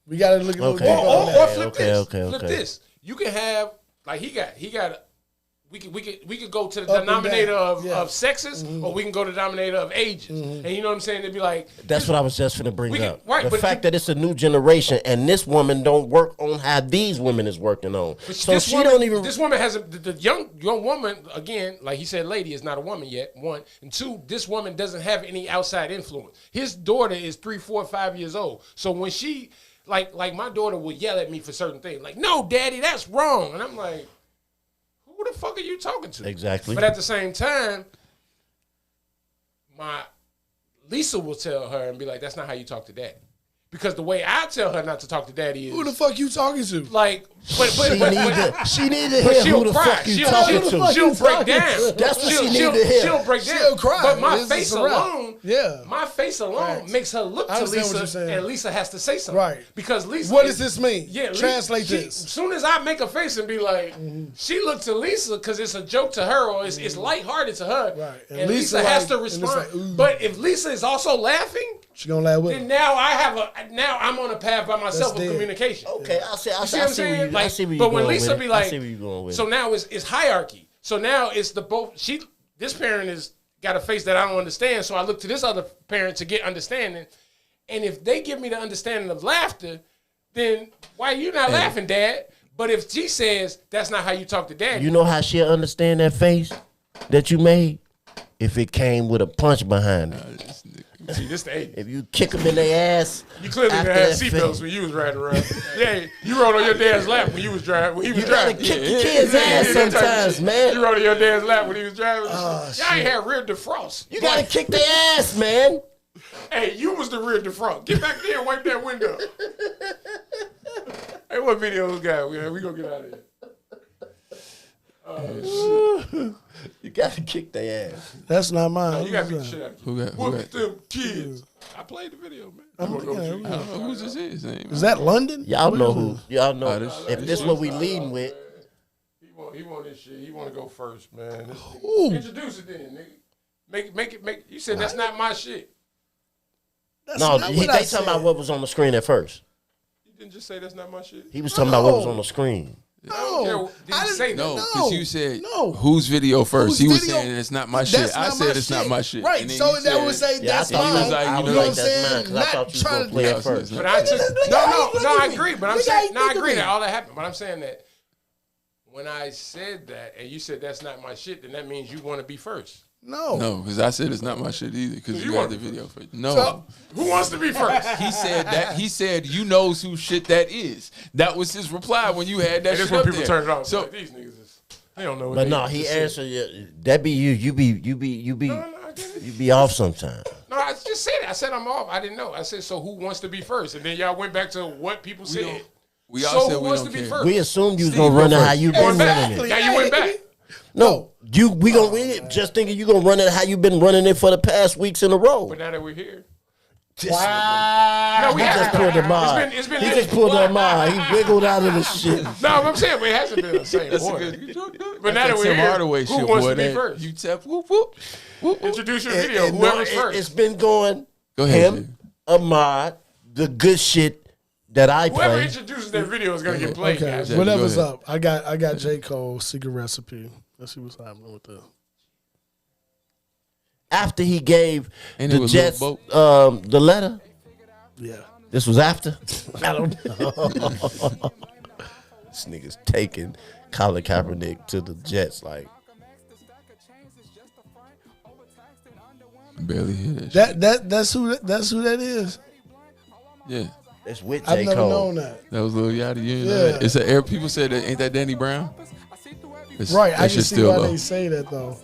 We got to look at
Okay.
Or flip this.
Okay.
Flip this. You can have like he got. We could go to the
Up and
denominator
down.
of sexes, or we can go to the denominator of ages. And you know what I'm saying? They'd be like,
That's what I was just gonna bring up.
Right,
the
but
fact that it's a new generation and this woman don't work on how these women is working on. So
this
she
woman,
don't even.
This woman has the young woman, again, like he said, lady is not a woman yet. One and two, this woman doesn't have any outside influence. His daughter is 3, 4, 5 years old. So when she like my daughter would yell at me for certain things, like, no, daddy, that's wrong, and I'm like, who the fuck are you talking to?
Exactly.
But at the same time, my Lisa will tell her and be like, that's not how you talk to daddy. Because the way I tell her not to talk to daddy is,
Who the fuck you talking to?
like,
She need to hear who the fuck you talking to.
She'll break down.
That's what she need to hear.
She'll break down.
She'll cry.
But my
This
face
is a wrap.
alone,
Yeah.
my face alone
Facts.
makes her look
I
to
understand what you're
Lisa,
saying.
and Lisa has to say something.
Right.
Because Lisa,
What does this mean?
Yeah,
Translate
she,
this.
As soon as I make a face and be like, she looked to Lisa because it's a joke to her or it's lighthearted to her.
Right.
And Lisa has to
and it's
respond.
like, ooh.
But if Lisa is also laughing,
She gonna laugh with
then
him.
now I'm on a path by myself of
dead.
communication.
Okay, I see. I
You
see
see what I'm
where
saying?
you.
Like,
I see where you
but when
going
Lisa
with
be
it.
like,
I see where you going with
so
it.
now it's hierarchy. So now it's this parent is got a face that I don't understand. So I look to this other parent to get understanding. And if they give me the understanding of laughter, then why are you not laughing, Dad? But if she says that's not how you talk to Daddy,
You know how she'll understand that face that you made if it came with a punch behind it.
see this the age.
If you kick them in their ass,
You clearly didn't
after
have
that
seatbelts
face.
when you was riding around. Yeah, you rode on your dad's lap when you was driving. When he was
You gotta
driving.
kick your kid's ass
that type of
sometimes,
shit.
man.
You rode on your dad's lap when he was driving.
Oh,
Y'all ain't had rear defrost.
You gotta kick their ass, man.
Hey, you was the rear defrost. Get back there and wipe that window. Hey, what video we got? We gonna get out of here.
You gotta kick their ass.
That's not mine.
You got to beat the shit out of you.
Who
Whoop
got
them kids. I played the video, man. You wanna go
okay,
with you?
I don't know who this is.
Is that London?
Y'all know who. Y'all know.
this-
If this what we leading with,
He want this shit. He want to go first, man. This nigga-
Ooh.
Introduce it then, nigga. Make it. You said that's not my shit.
That's
no,
not
they
what I
talking
said.
about what was on the screen at first.
You didn't just say that's not my shit.
He was talking about what was on the screen.
No,
Did you say
No,
that?
because you said
No.
whose video first.
Whose
He was
video?
saying it's not my shit.
That's
I
not
said
my
it's not
shit.
my shit.
Right,
And then
so
you
that would
said-
say
Yeah,
that's
I thought
mine.
you was
like,
I
you
was
know
like,
what
that's
I'm
mine
saying?
because I thought you was
Not
gonna play
trying
it
to-
first.
But I just no, I agree. But I'm
Nigga,
saying
I
I
think
agree
of
that
it.
all that happened. But I'm saying that when I said that and you said that's not my shit, then that means you want to be first.
No.
No, because I said it's not my shit either. Because
You
you had
want-
the video first. No.
So-
Who wants to be first?
He said that. He said you knows who shit that is. That was his reply when you had that
And
shit
that's when
up
people
there.
turn it off.
So
Like, these niggas is they don't know. What
But
they
no, he
just
answered you. That be you. You be off sometime.
No, I just said it. I said I'm off. I didn't know. I said so. Who wants to be first? And then y'all went back to what people said.
We all
So
said
who
we
wants
don't
to be
care.
first?
We assumed you was
Steve,
gonna run
go
it how
first.
you been running
Exactly.
it.
Now you went back.
No, we just thinking you gonna run it how you been running it for the past weeks in a row.
But now that we're here,
Wow.
no, we
He just
haven't.
pulled the mind.
It's been
He just pulled that mind. He wiggled out of the shit.
No, I'm saying it hasn't been the same order. But now that we're
Tim
here,
Hardaway
who
shit,
wants
boy,
to be
that
first?
You tap whoop whoop. Whoop, whoop.
Introduce your video.
And
Whoever's
no,
first.
it's been going.
Go ahead.
Him, Ahmad, the good shit that I
Whoever
play.
introduces that video is gonna get played,
Okay,
guys.
Jack,
whatever's
go ahead.
up. I got J. Cole's secret recipe. Let's see what's happening with this.
After he gave
Ain't it
the
with
Jets
Lil
the letter.
Yeah.
This was after. I don't know. This nigga's taking Colin Kaepernick to the Jets. Like
Barely hear that. Shit.
That's who that is.
Yeah,
it's with
I've
J.
never
Cole.
known that.
that was Lil Yachty. You know
Yeah.
that? It's a people said that ain't that Danny Brown. It's,
Right,
that
I can
shit's
see
still
why
low.
they say that though.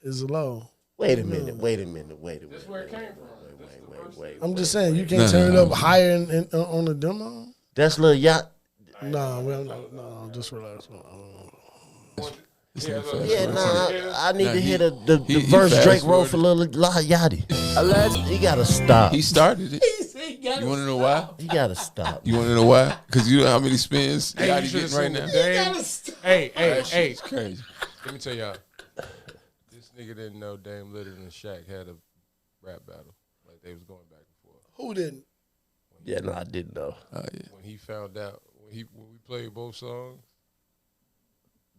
It's low.
Wait a minute. Wait a minute.
Where it came from.
I'm just saying you can't turn it up higher on the demo.
That's Lil Yacht.
No, well, no, just relax.
This nigga fast
Yeah,
forward.
I need
Nah,
to
he-
hear the
he
verse
fast
Drake wrote
forwarded.
for Lil Yachty. He gotta stop.
He started it. You want to know why?
He gotta stop.
You want to know why? Because you know how many spins
Hey,
Yachty
you should
getting
have
right
seen
now.
the Dame. Hey.
It's crazy.
Let me tell y'all. This nigga didn't know Dame Lillard and Shaq had a rap battle. Like they was going back and forth.
Who didn't?
Yeah, no, I didn't know.
Oh yeah.
When he found out, when we played both songs,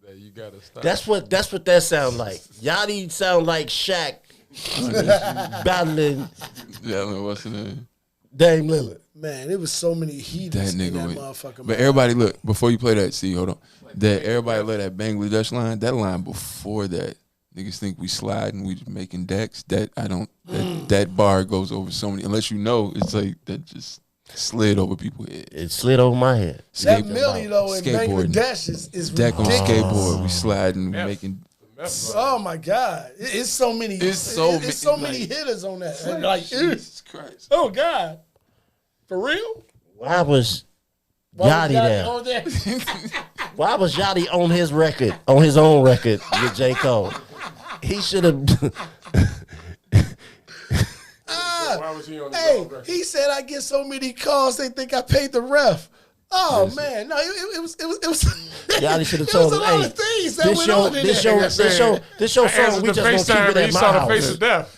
that you gotta stop.
That's what that sound like. Yachty sound like Shaq battling
Yeah, I mean, what's the name?
Dame Lillard.
Man, it was so many
That
heathens in
nigga
that
went.
motherfucker.
But
man.
everybody, look, before you play that, see, hold on. That everybody let that Bangladesh line, that line before that, niggas think we sliding, we just making decks. That I don't. That bar goes over so many. Unless you know, it's like that just slid over people's head.
It slid over my head.
that
Skate-
Millie though in
skateboarding.
Bangladesh is
Deck on
ridiculous.
skateboard, we sliding, we making.
Oh my god, it's so many.
It's so
it's so
many,
many
like-
hitters on that. And like,
Jesus Christ.
oh god, for real?
Why was
Why
Yachty
was
there?
on there?
Why was Yachty on his record, on his own record with J. Cole? He should have.
Why was he on the
Hey,
wrong record?
he said I get so many calls they think I paid the ref. Oh man, no, it was.
Y'all should have
It
told
was
him,
a lot
hey,
of things that
this
went
show,
on in
this
there.
show, this show
I
song.
answered
We
the
just gonna
FaceTime
keep it
and
at
he
my
saw the
house.
face of death.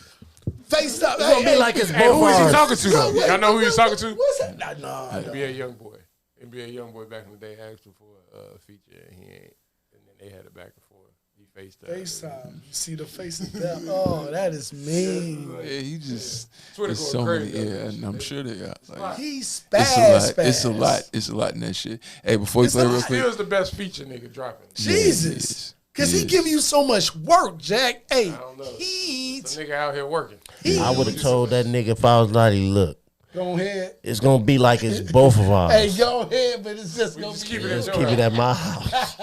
Face up.
It's gonna be like it's
Hey,
both
who is he
ours.
talking to though? Y'all know who he was talking to?
What's that? No.
NBA Youngboy. NBA Youngboy back in the day asked him for a feature and he ain't. And then they had it back and forth. He
FaceTime. You see the face of death. Oh, that is mean.
Yeah, he just.
Twitter
There's
going
so many.
crazy,
Yeah,
though.
and I'm sure they are. Like,
He's
it's a lot.
spaz.
It's a lot. It's a lot in that shit. Hey, before you
It's
play
a
real
lot.
quick.
Still's the best feature nigga dropping.
Jesus. Because he
Yes.
give you so much work, Jack. Hey,
I don't know.
he
The nigga out here working.
I would have told that nigga if I was Lottie, look,
go ahead.
it's gonna be like it's both of ours.
Hey, go ahead, but it's just gonna
Just
be.
keep it
Let's
in
keep it at my house.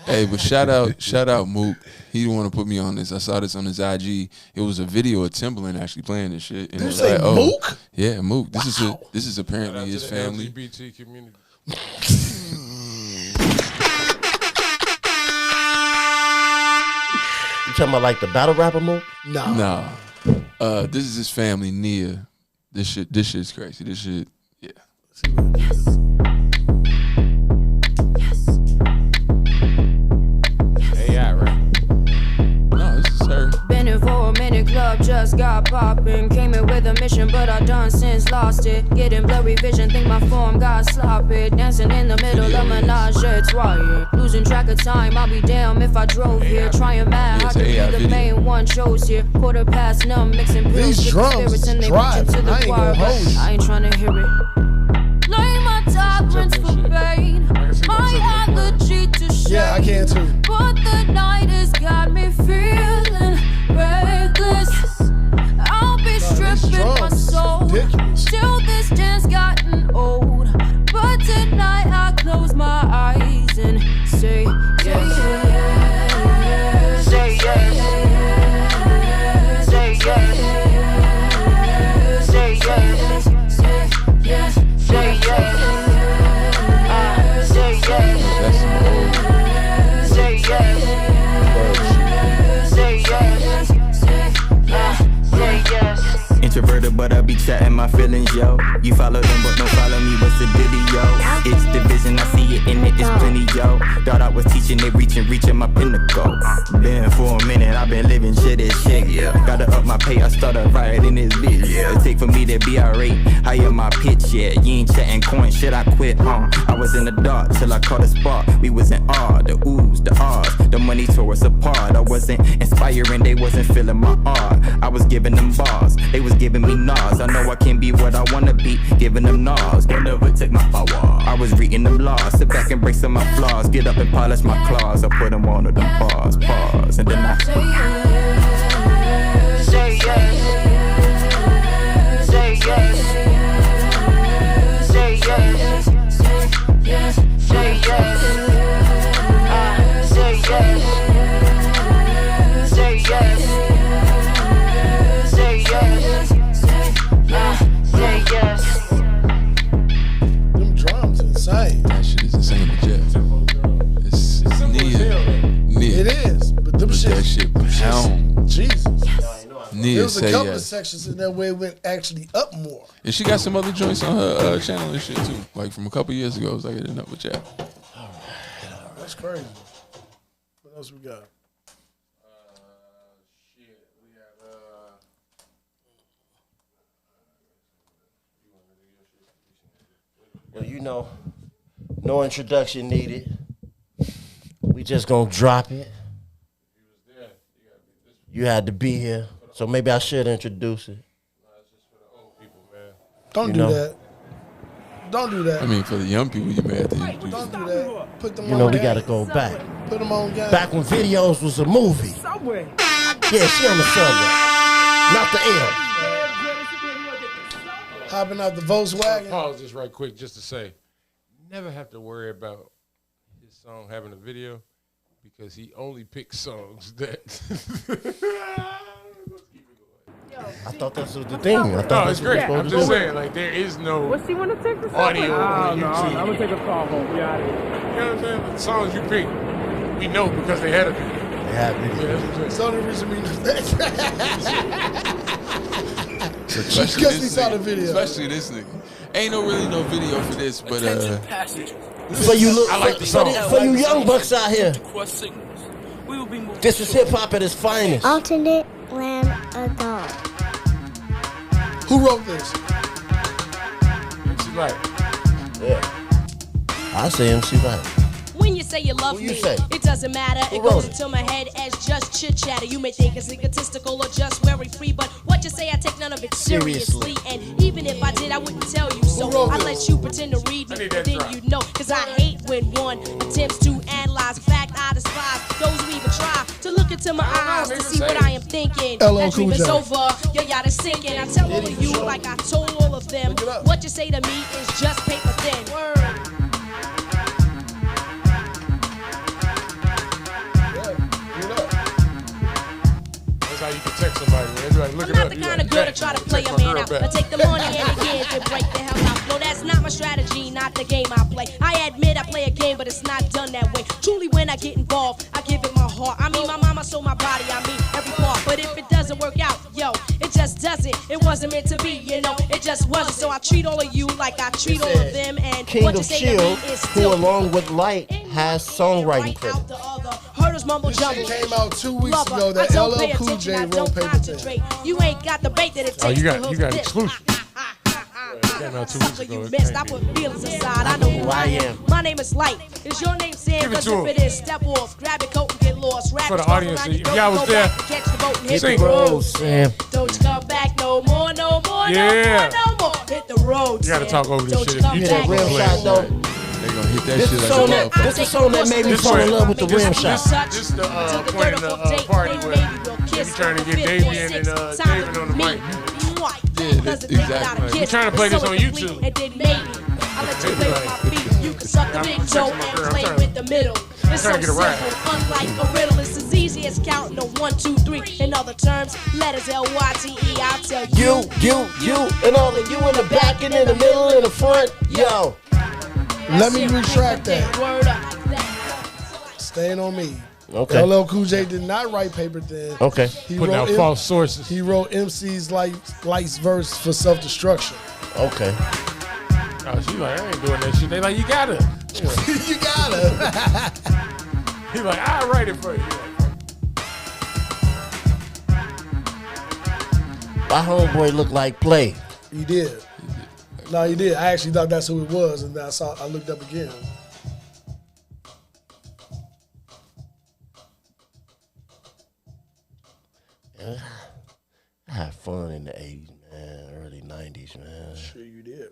Hey, but shout out Mook. He didn't want to put me on this. I saw this on his IG. It was a video of Timbaland actually playing this shit. And
You
it was
say
like, oh,
Mook?
Yeah, Mook. This
Shout
is
out
apparently
to
his
the
family.
LGBT community.
You talking about like the battle rapper move?
No.
Nah. This is his family, Nia. This shit's crazy. This shit, yeah.
AI, right?
No, this is her.
Been in for a minute, club just got poppin'. Came in with a mission, but I done since lost it. Getting blurry vision, think my form got sloppy. Dancing in the middle of menage a trois. Losing track of time, I'll be damn if I drove here. Trying mad,
Yeah,
I
it's
could
an
be
AI
the
video.
main one chose here. Quarter past numb, mixing pills
These
with the
drums
spirits and they
drive.
reaching to the
I ain't
choir.
gonna
But
hold you.
I ain't trying to hear it. Lay my tolerance for pain. My allergy to shame.
Yeah, I can too.
But the night has got me feeling reckless. I'll be stripping my
drums is
soul
ridiculous.
till this dance gotten old. But tonight I close my eyes and say yes. Say yes. Say yes. Say yes. Say yes.
murder, but I be chatting my feelings, yo. You follow them, but don't follow me, what's the dilly, yo? It's division, I see it in it, it's plenty, yo. Thought I was teaching, they reaching my pinnacle. Been for a minute, I've been living shit as shit, yeah. Gotta up my pay, I started riding this bitch, yeah. It take for me to be irate, higher my pitch, yeah. You ain't chatting coin, shit, I quit, I was in the dark till I caught a spark. We was in awe, the oohs, the ahs. The money tore us apart. I wasn't inspiring, they wasn't feeling my art. I was giving them bars, they was giving me nas. I know I can't be what I wanna be, giving them nas. They never took my power. I was reading them laws, sit back and break some of my flaws. Get up and polish my claws, I put them on to them pause, and then I say yes, say yes, say yes, say yes, say yes, say yes, say yes, say yes, say yes.
Them drums insane.
That shit is insane to Jeff. It's Nia.
It is, but them
That shit pound.
Jesus.
Nia
There was
say
a couple
yes.
of sections in that way it went actually up more.
And she got some other joints on her channel and shit too. Like from a couple years ago, it was like hitting up with Jeff.
That's crazy. What else we got?
Well, you know, no introduction needed. We just gonna drop it. You had to be here, so maybe I should introduce it.
Don't
You
do
know.
that. Don't do that.
I mean, for the young people, you may have to introduce.
Don't do that. Put them
You
on
know, we
game.
gotta go back.
Put them on game.
Back when videos was a movie. Yeah, she on the subway, not the L.
Hopping out the Volkswagen.
Pause this right quick just to say, never have to worry about his song having a video because he only picks songs that.
I thought that's the thing. I thought
No,
that's
it's
what we're
great.
supposed
I'm
to
just
do.
saying, like, there is no
What's he want to take this
audio on
no,
YouTube.
I'm gonna take a call home. Yeah.
You know what I'm saying? The songs you pick, we know because they had a video.
They had
Yeah,
video.
that's what I'm
It's
saying.
the only reason we know that.
Especially
Because we
this
saw the
nigga.
video.
Especially this nigga. Ain't really no video for this, but
For you look,
I like the song.
for you young bucks out here, this is hip hop at its finest.
Alternate Lamb Adult.
Who wrote this?
MC Light.
Yeah, I say MC Light.
When you say you love
Who you
me,
say?
it doesn't matter.
Who
It
wrote
goes
it?
into my head as just chit chatter. You may think it's egotistical or just very free, but what you say, I take none of it seriously.
Seriously.
And even if I did, I wouldn't tell you so.
Who wrote
I
this?
let you pretend to read
I
me,
need
but
that
then
drop.
you know. Cause I hate when one attempts to analyze. In fact, I despise those who even try to look into my eyes to see what I am thinking.
LL
That dream
Cool
is
J.
over, your yacht is sinking. I tell all of you like I told all of them.
Look it up.
What you say to me is just paper thin. Word.
That's how you can text somebody, man. Be like, look
I'm
it
not
up.
the
You
kind of
like,
girl to
"Dang,
try to
text
play
my
a man
girl
out.
back."
I take the money and the years and break the hell out. No, that's not my strategy, not the game I play. I admit I play a game, but it's not done that way. Truly, when I get involved, I give it my heart. I mean, my mama sold my body, I mean, every part. But if it doesn't work out, yo, it just doesn't. It wasn't meant to be, you know, it just wasn't. So I treat all of you like I treat all of them. And
King
what you
of
say
Chill,
to me is
who
still
along with Light has songwriting
right
credit.
out the other. Hurdles mumble
This
jumble.
shit came out 2 weeks
Lover,
ago that
I don't
LL
pay
Cool
attention,
J
I
wrote
don't
Paper Thin.
concentrate. You ain't got the bait that it takes.
Oh, you
to
got
hook
it
this.
exclusive. Came out 2 weeks
Sucker,
ago.
you
It
missed.
can't
I
be.
put feelings aside. I know who I am. My name is Light. Is your name Sam?
Give it
Cause
to
if
him.
it is, step off, grab your coat and get lost. Rap
For the
it, walk
audience,
around
if
your
y'all
throat,
was
go
there,
back and catch the boat and hit
sing.
the road.
Road, Sam.
Don't you come back no more, no more,
Yeah.
no more. Hit the road.
You gotta
Sam.
talk over this
Don't
shit
you
if
come
you
Hear
back
that rim
no
shot
more.
though?
They gonna hit that
This
shit
is
like
song
a
that
motherfucker.
this is song that made me fall in love with the rim shot.
This the
Took a
point in
beautiful
the
date,
party
then
where
maybe we'll
they be
kiss
trying to
for
get
the
Davian
fifth
and
or sixth time
David on the
with
mic.
me. Mwah.
Yeah,
Because the
exactly.
thing got a
Like,
kiss,
we trying to play
so
this on
incomplete,
YouTube.
and then maybe I let you play with my feet. You can suck the
I'm
big
texting
toe
my
and
girl. I'm
play
trying-
with the middle. It's so
trying to get
simple,
a ride.
unlike a riddle. It's as easy as counting to 1, 2, 3. In other terms, letters LYTE. I'll tell you.
You, and all of you in the back and in the middle and the front. Yo,
Let me retract that.
Word up.
Staying on me.
Okay.
LL Cool J did not write Paper Thin.
Okay.
He
Putting out false sources.
He wrote MC's Light's verse for self-destruction.
Okay.
Oh, she like, I ain't doing that shit. They like, you gotta.
You gotta.
He like, I'll write it for you.
My homeboy looked like Play.
He did. No, he did. I actually thought that's who it was, and then I looked up again.
I had fun in the 80s, man. Early 90s, man.
Sure you did.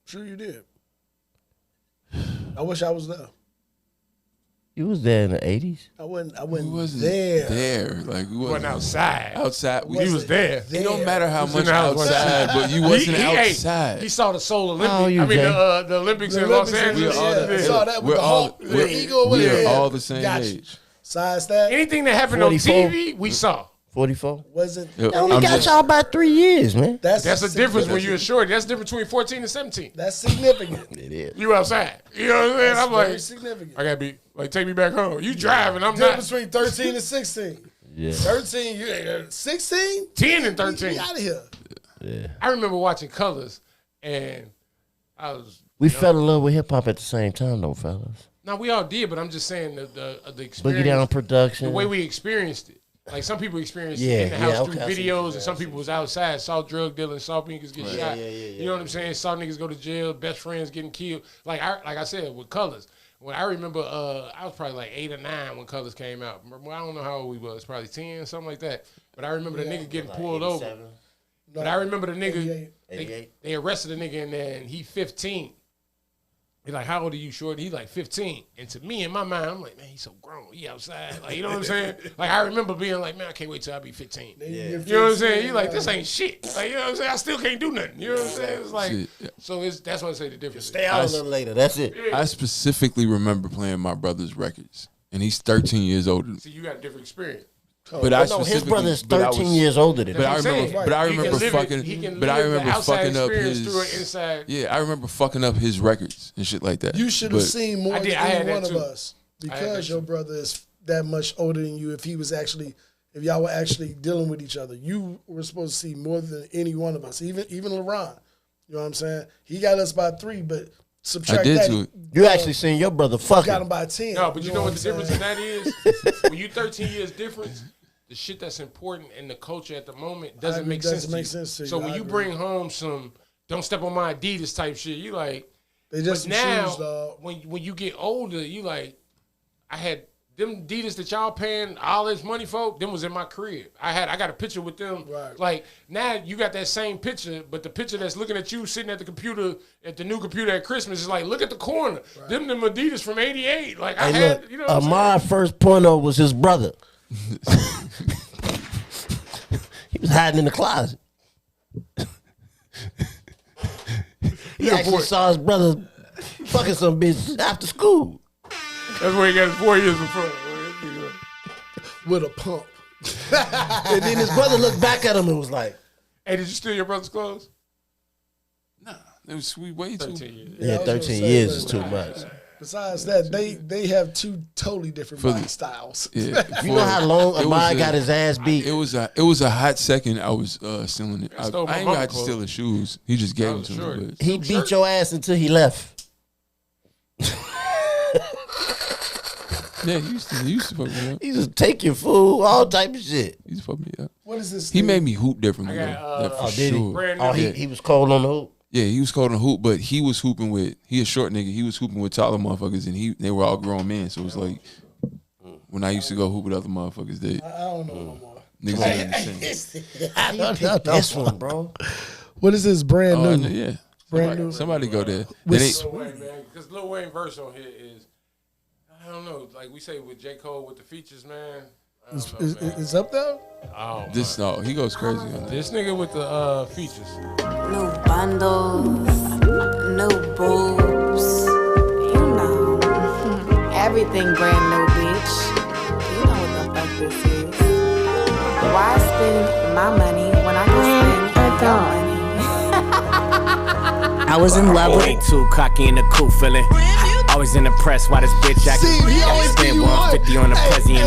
Sure you did. I wish I was there.
You was there in the 80s?
I wasn't
wasn't
there.
Like we
Wasn't outside.
Outside.
He was there.
It don't matter how
He was
much
in the house
outside, but you wasn't outside.
He saw the Soul Olympics.
How old you, Jay?
the Olympics in Los Angeles.
I saw that with the Hawk, with the eagle.
We
whatever.
are all the same
Gotcha.
age.
Size that.
Anything that happened
44.
on TV, we saw.
44?
Wasn't.
Yep.
They only
I'm
got
just-
y'all by 3 years, man.
That's the difference when you're a shorty. That's the difference between 14 and 17.
That's significant.
It is.
You outside. You know what I'm saying?
That's
I'm like,
very significant.
I gotta be like, take me back home. You driving, I'm
Difference
not.
between 13 and 16.
Yeah.
13, you 16?
10 and 13.
Get out of here.
Yeah.
I remember watching Colors, and I was.
We fell in love with hip hop at the same time, though, fellas.
No, we all did, but I'm just saying the experience.
Boogie Down Production.
The way we experienced it. Like some people experienced
Yeah,
it in the house
yeah,
through
okay, I see.
videos, and some people was outside, saw drug dealing, saw niggas get shot.
yeah.
You know what I'm saying? Saw niggas go to jail, best friends getting killed. Like I said, with Colors. When I remember, I was probably like 8 or 9 when Colors came out. Well, I don't know how old we was, probably 10, something like that. But I remember the nigga getting pulled over. But I remember the nigga,
88.
they arrested the nigga in there, and he 15. He like, how old are you, shorty? He like 15. And to me, in my mind, I'm like, man, he's so grown. He outside. Like, you know what I'm saying? Like, I remember being like, man, I can't wait till I be 15.
Yeah.
You know what I'm saying? He like, this ain't shit. Like, you know what I'm saying? I still can't do nothing. You know what I'm saying? It's like, so that's what I say the difference.
Stay out a little later. That's it.
I specifically remember playing my brother's records, and he's 13 years older than me.
See, you got a different experience.
But I
No, his
specifically-
brother is
but I
13
was-
years older than
But I
him.
remember, but I
He can
remember
live it-
fucking,
he can
but I
live the
remember
outside
fucking up
experience
his.
through an inside.
Yeah, I remember fucking up his records and shit like that.
You should have
But-
seen more
I
than
did. I had
any one
that
of
too.
us
I had
because
that
your
too.
brother is that much older than you. If y'all were actually dealing with each other, you were supposed to see more than any one of us. Even LeBron, you know what I'm saying? He got us by 3, but subtract
I did
that.
too.
You actually seen your brother
Got him
fucking.
by 10.
No, but you know what the
I'm
difference in that is? When you 13 years difference, the shit that's important in the culture at the moment doesn't
agree,
make
doesn't
sense to
make
you.
sense to you.
So when
I
you
agree.
bring home some don't step on my Adidas type shit, you like,
They just
but
some
now
shoes, dog.
when you get older, you like, I had them Adidas that y'all paying all this money for, them was in my crib. I got a picture with them.
Right.
Like now you got that same picture, but the picture that's looking at you sitting at the computer, at the new computer at Christmas is like, look at the corner. Them Adidas from '88. Like I
Hey,
had,
look,
you know what I'm saying?
Ahmad first porno was his brother. He was hiding in the closet. He actually saw his brother fucking some bitch after school.
That's where he got his 4 years in front.
With a pump.
And then his brother looked back at him and was like,
Hey, did you steal your brother's clothes?
It was way too.
13 years.
yeah,
I was gonna
13
say,
years
but-
is too much.
Besides that, they have 2 totally different
For
body
the-
styles.
Yeah,
You know how long
it was
Ahmad
a-
got his ass beat?
It was a hot second. I was stealing it. I
stole my
ain't
mama
got to
clothes.
steal his shoes. He just gave them to
sure.
me. But
He beat your ass until he left.
yeah, he used to fuck me up.
He just take your food, all type of shit.
He used to fuck me up.
What is this?
He
thing?
made me hoop differently.
I got,
though. That for
Oh, did he?
sure.
Brand new.
Oh, he was cold on the hoop.
Yeah, he was called a hoop, but he was hooping with he a short nigga. He was hooping with taller motherfuckers, and they were all grown men. So it was like when I used to go hoop with other motherfuckers, they
I don't know no more.
niggas ain't understand.
How you pick this one, bro?
What is this brand
Oh,
new?
yeah.
Brand new.
Somebody go there.
With
Then they-
Lil Wayne, man, because Lil Wayne verse on here is, I don't know, like we say with J. Cole with the features, man. I don't know, man.
Is up there?
Oh,
this no, he goes crazy on that.
this nigga with the features.
New bundles, new boobs. You know, everything brand new, bitch. You know what the fuck this is. Why spend my money when I can spend your money?
I was in love with.
Ain't too cocky in the cool feeling.
Always in the press, why this bitch acting?
See, he always
spent
give you
150 on the president.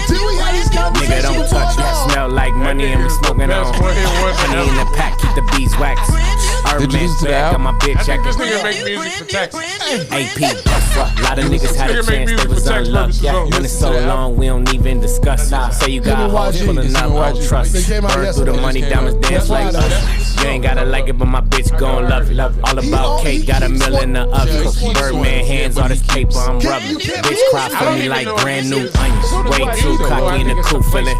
See, we had these conversations.
Nigga, don't touch that. Smell like money and we smoking on. Honey in the pack, keep the beeswax.
Did you listen to the
got
album?
my bitch
I think this
acting.
nigga make music for Texas.
AP, a lot of niggas had a
Nigga make
chance, they
music
was
for tax
unlucky.
purposes only.
When it's so long, we don't even discuss. Say you got hoes
YG.
pulling
It's
up,
in
don't
YG.
trust.
They came out
Burn through the
yesterday.
money,
They
diamonds
came
dance
out.
like
That's
you ain't gotta like it, but my bitch gon' love it. All about cake, got a mill in the oven. Birdman hands, all this paper I'm rubbing. Bitch cry for me like brand new onions. Way too cocky in the coupe feeling.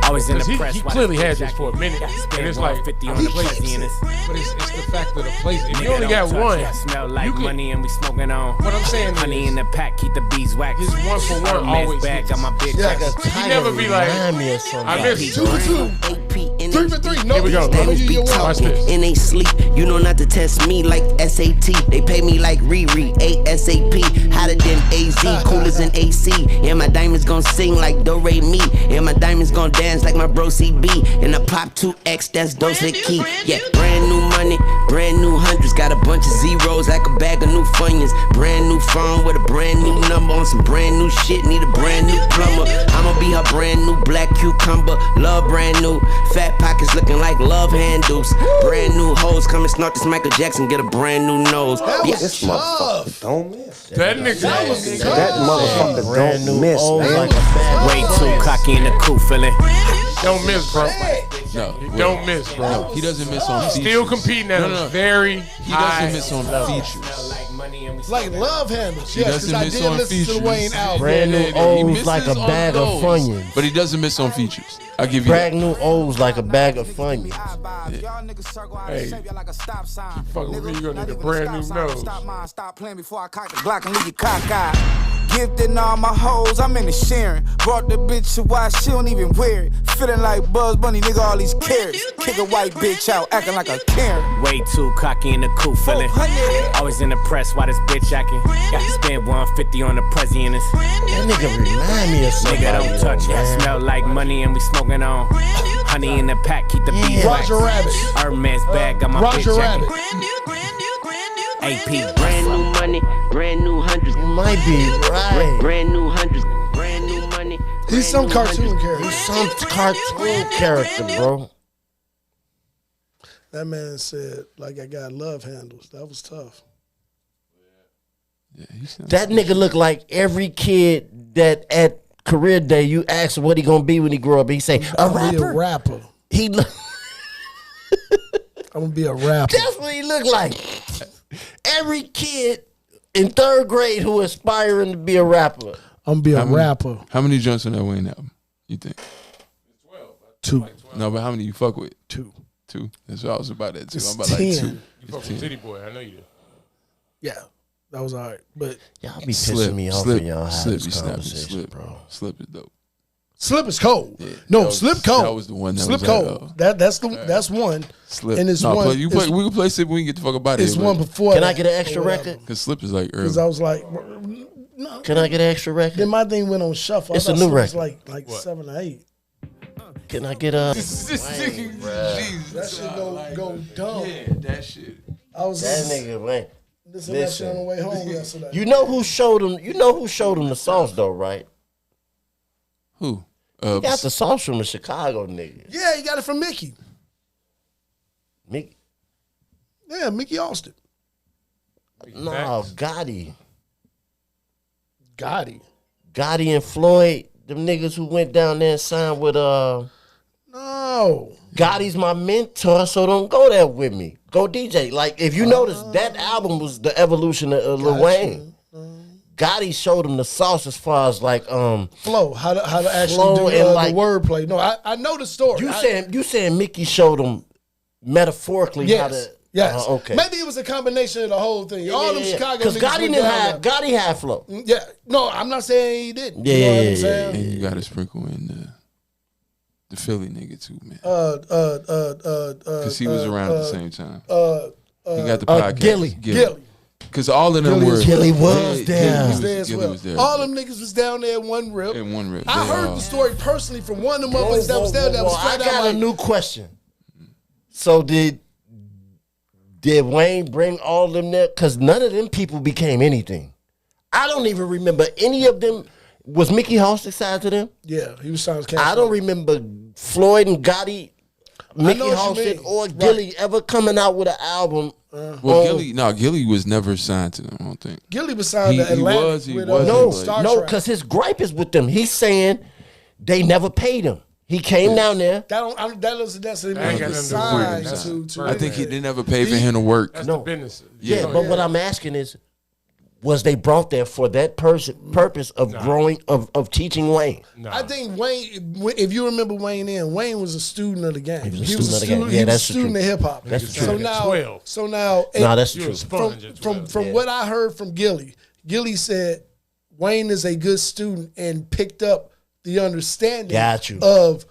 Always in the
He
press.
clearly had this for a minute, and it's like
50 on the
place.
president.
But it's the fact of the place. If you only got one,
Smell like
you can-
money and we smoking on.
What I'm saying
Honey
is,
in the pack, keep the beeswax.
his one for one
Hermes
always
bag,
hits.
got my bitch.
Yeah,
acting.
He never be like,
Remind me of something.
I miss
2 for 2. 3 for 3. No,
Here we go.
let me give you
Watch
one.
this.
And they sleep, you know not to test me like SAT. They pay me like Riri, ASAP. Hotter than AZ, coolers than AC. And my diamonds gon' sing like Do Re Mi. And my diamonds gon' dance like my bro CB. And I pop 2X, that's Dose Key. Yeah, brand new money, brand new hundreds. Got a bunch of zeros like a bag of new Funyuns. Brand new phone with a brand new number on some brand new shit. Need a brand new plumber. I'ma be her brand new black cucumber. Love brand new. Fat pockets looking like love handles. Brand new hoes come and snort this Michael Jackson, get a brand new nose.
That
Yeah.
was tough.
Don't miss.
That nigga.
That motherfucker Brand don't new miss, old man. like a bag.
Way too cocky in the coupe feeling.
Don't miss, bro.
No,
He don't miss, bro.
No, he doesn't miss on features.
Still competing at a very
He
high
doesn't miss on features.
Like love handles.
He
Yes, because
doesn't
I
miss
did
on
listen
features.
to the Wayne album.
Brand new
He
O's
misses
like a
on
bag of
those,
Funyuns.
but he doesn't miss on features. I'll give you
Brand new O's like a bag of Funyuns.
Hey, fuck with me, you gonna need a brand new nose.
Stop playing before I cock the Glock and leave you cockeyed. Gifting all my hoes, I'm in the sharing. Brought the bitch to why she don't even wear it. Feeling like Bugs Bunny, nigga, all these carrots. Kick a white bitch out, acting like a Karen.
Way too cocky in the coupe feeling. Always in the press, why this bitch acting? Got to spend 150 on the president.
That nigga remind me of somebody.
Nigga, don't touch
man.
that. Smell like money and we smoking on. Honey in the pack, keep the beeswax.
Roger Rabbit.
Hermes bag, got my
Roger
bitch
Rabbit.
acting. AP,
Brand new money, brand new hundreds.
You might be right.
Brand new hundreds, brand new money.
He's some cartoon character.
He's some cartoon character, bro.
That man said, like, I got love handles. That was tough.
Yeah, he sounds-
That nigga look like every kid that at career day you ask him what he gonna be when he grow up. He say a
I'm gonna be a
rapper.
rapper.
He look.
I'm gonna be a rapper.
That's what he look like. Every kid in 3rd grade who aspiring to be a rapper.
I'm gonna be a
How many-
rapper.
How many joints on that Wayne album? You think?
2.
No, but how many you fuck with?
2.
2. That's what I was about that too.
It's
I'm about like
10.
2.
You fuck with City Boy, I know you do.
Yeah, that was all right. But
Y'all be pissing me off when y'all have this conversation, bro.
Slip is dope.
Slip is cold.
Yeah,
No,
that was-
Slip cold.
that was the one that
Slip
was at,
cold. That's one.
Slip.
And it's
No,
one.
play, you play,
it's,
we can play Slip when we get the fuck up out of here.
it's one before.
Can
that
I get an extra
or whatever.
record?
Because Slip is like
Because
early.
I was like, no.
Can I get an extra record?
Then my thing went on shuffle. I
It's a
thought
new
Slip was
record.
like 7 or 8.
Can I get a?
That shit go dumb.
Yeah, that shit.
I was
That nigga, man.
listening to that shit on the way home yesterday.
You know who showed him? You know who showed him the sauce though, right?
Who?
He got the sauce from a Chicago nigga.
Yeah, he got it from Mickey.
Mickey.
Yeah, Mickey Austin.
No, Gotti.
Gotti.
Gotti and Floyd, them niggas who went down there and signed with
No.
Gotti's my mentor, so don't go there with me. Go DJ. Like if you notice, that album was the evolution of Lil Wayne. Gotti showed him the sauce as far as like
Flow, how to actually
Flow
do
and
the
like-
wordplay. No, I know the story.
you saying Mickey showed him metaphorically how
Yes.
to
Yes.
okay.
Maybe it was a combination of the whole thing. All them Chicago
because
niggas
Gotti
went
didn't
down
have
there.
Gotti had flow.
Yeah. No, I'm not saying he didn't.
Yeah,
You know what
yeah,
I'm saying?
And you got to sprinkle in the Philly nigga too, man. Because he was around at the same time. He got the podcast.
Gilly.
Because all of them were.
Gilly was there.
Gilly was there.
All them niggas was down there in one rip.
In one rip.
I
They
heard
all-
the story personally from one of them motherfuckers that was down there. Was
I
straight out
got
like,
a new question. So did Did Wayne bring all of them there? Because none of them people became anything. I don't even remember any of them. Was Mickey Hostek signed to them?
Yeah, he was signed to Cash.
I don't remember Floyd and Gotti, Mickey Hostek, or Gilly ever coming out with an album.
Gilly was never signed to them, I don't think.
Gilly was signed to Atlantic.
He was.
No, because his gripe is with them. He's saying they never paid him. He came down there.
That doesn't necessarily mean he's signed to
I think they never paid for him to work.
That's the business.
Yeah, but what I'm asking is, was they brought there for that purpose of growing, of teaching Wayne?
No. I think Wayne, if you remember Wayne Wayne was a student of the game.
He was a student of the game. Yeah, that's true.
He was a student of hip hop.
That's true.
So now,
that's true.
From what I heard from Gilly said Wayne is a good student and picked up the understanding of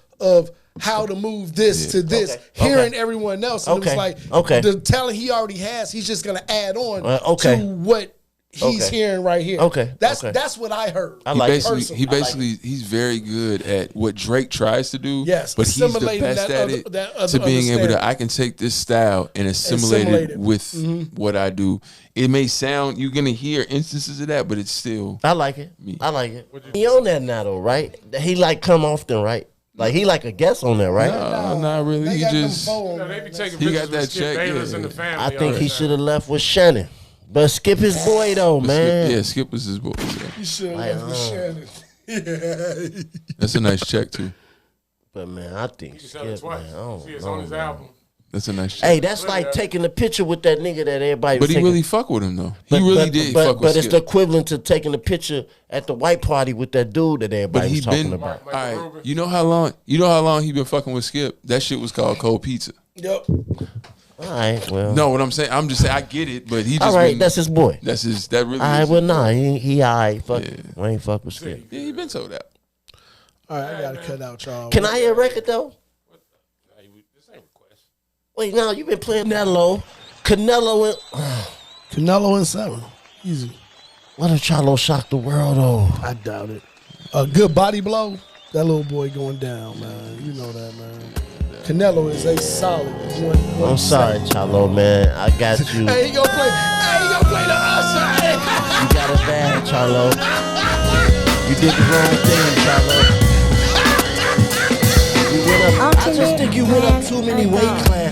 how to move this to this, hearing everyone else. And it was like the talent he already has, he's just going to add on to what he's hearing right here. That's what I heard.
He's very good at what Drake tries to do.
Yes,
but he's the best at it. To being able to, I can take this style and assimilate it with what I do. It may sound, you're gonna hear instances of that, but it's still.
I like it. I like it. He on that now though, right? He like come often, right? Like he like a guest on there, right?
No, not really. He just
they be taking
he got
pictures
that
with Skip
check.
Bayless and the family.
I think he should have left with Shannon. But Skip his boy though, man.
Skip was his boy. Yeah.
He should have left with Shannon. Yeah.
That's a nice check too.
But man, I think Skip, man, I don't
See, it's
know,
on his
man.
album.
That's a nice check.
Hey, that's like taking a picture with that nigga that everybody.
But
was
he
taking.
really fuck with him though. He really did fuck with
But it's
Skip.
the equivalent to taking a picture at the white party with that dude that everybody was talking about.
All right, you know how long he been fucking with Skip? That shit was called Cold Pizza.
Yep.
All right, well.
No, what I'm saying, I'm just saying I get it, but he just
all right, that's his boy.
That really.
All right, well, nah, he all right. Fuck it. We ain't fuck with Skip.
Yeah, he been told that.
All right, I gotta cut out y'all.
Can I hear a record though? Wait, now you been playing Canelo
and 7. Easy.
What if Charlo shocked the world though?
I doubt it. A good body blow. That little boy going down, man. You know that, man. Canelo is a solid one.
I'm sorry, Charlo, man. I got you.
Hey, he gonna play the outside.
You got it bad, Charlo. You did the wrong thing, Charlo. You went up. I just think you went up too many weight classes.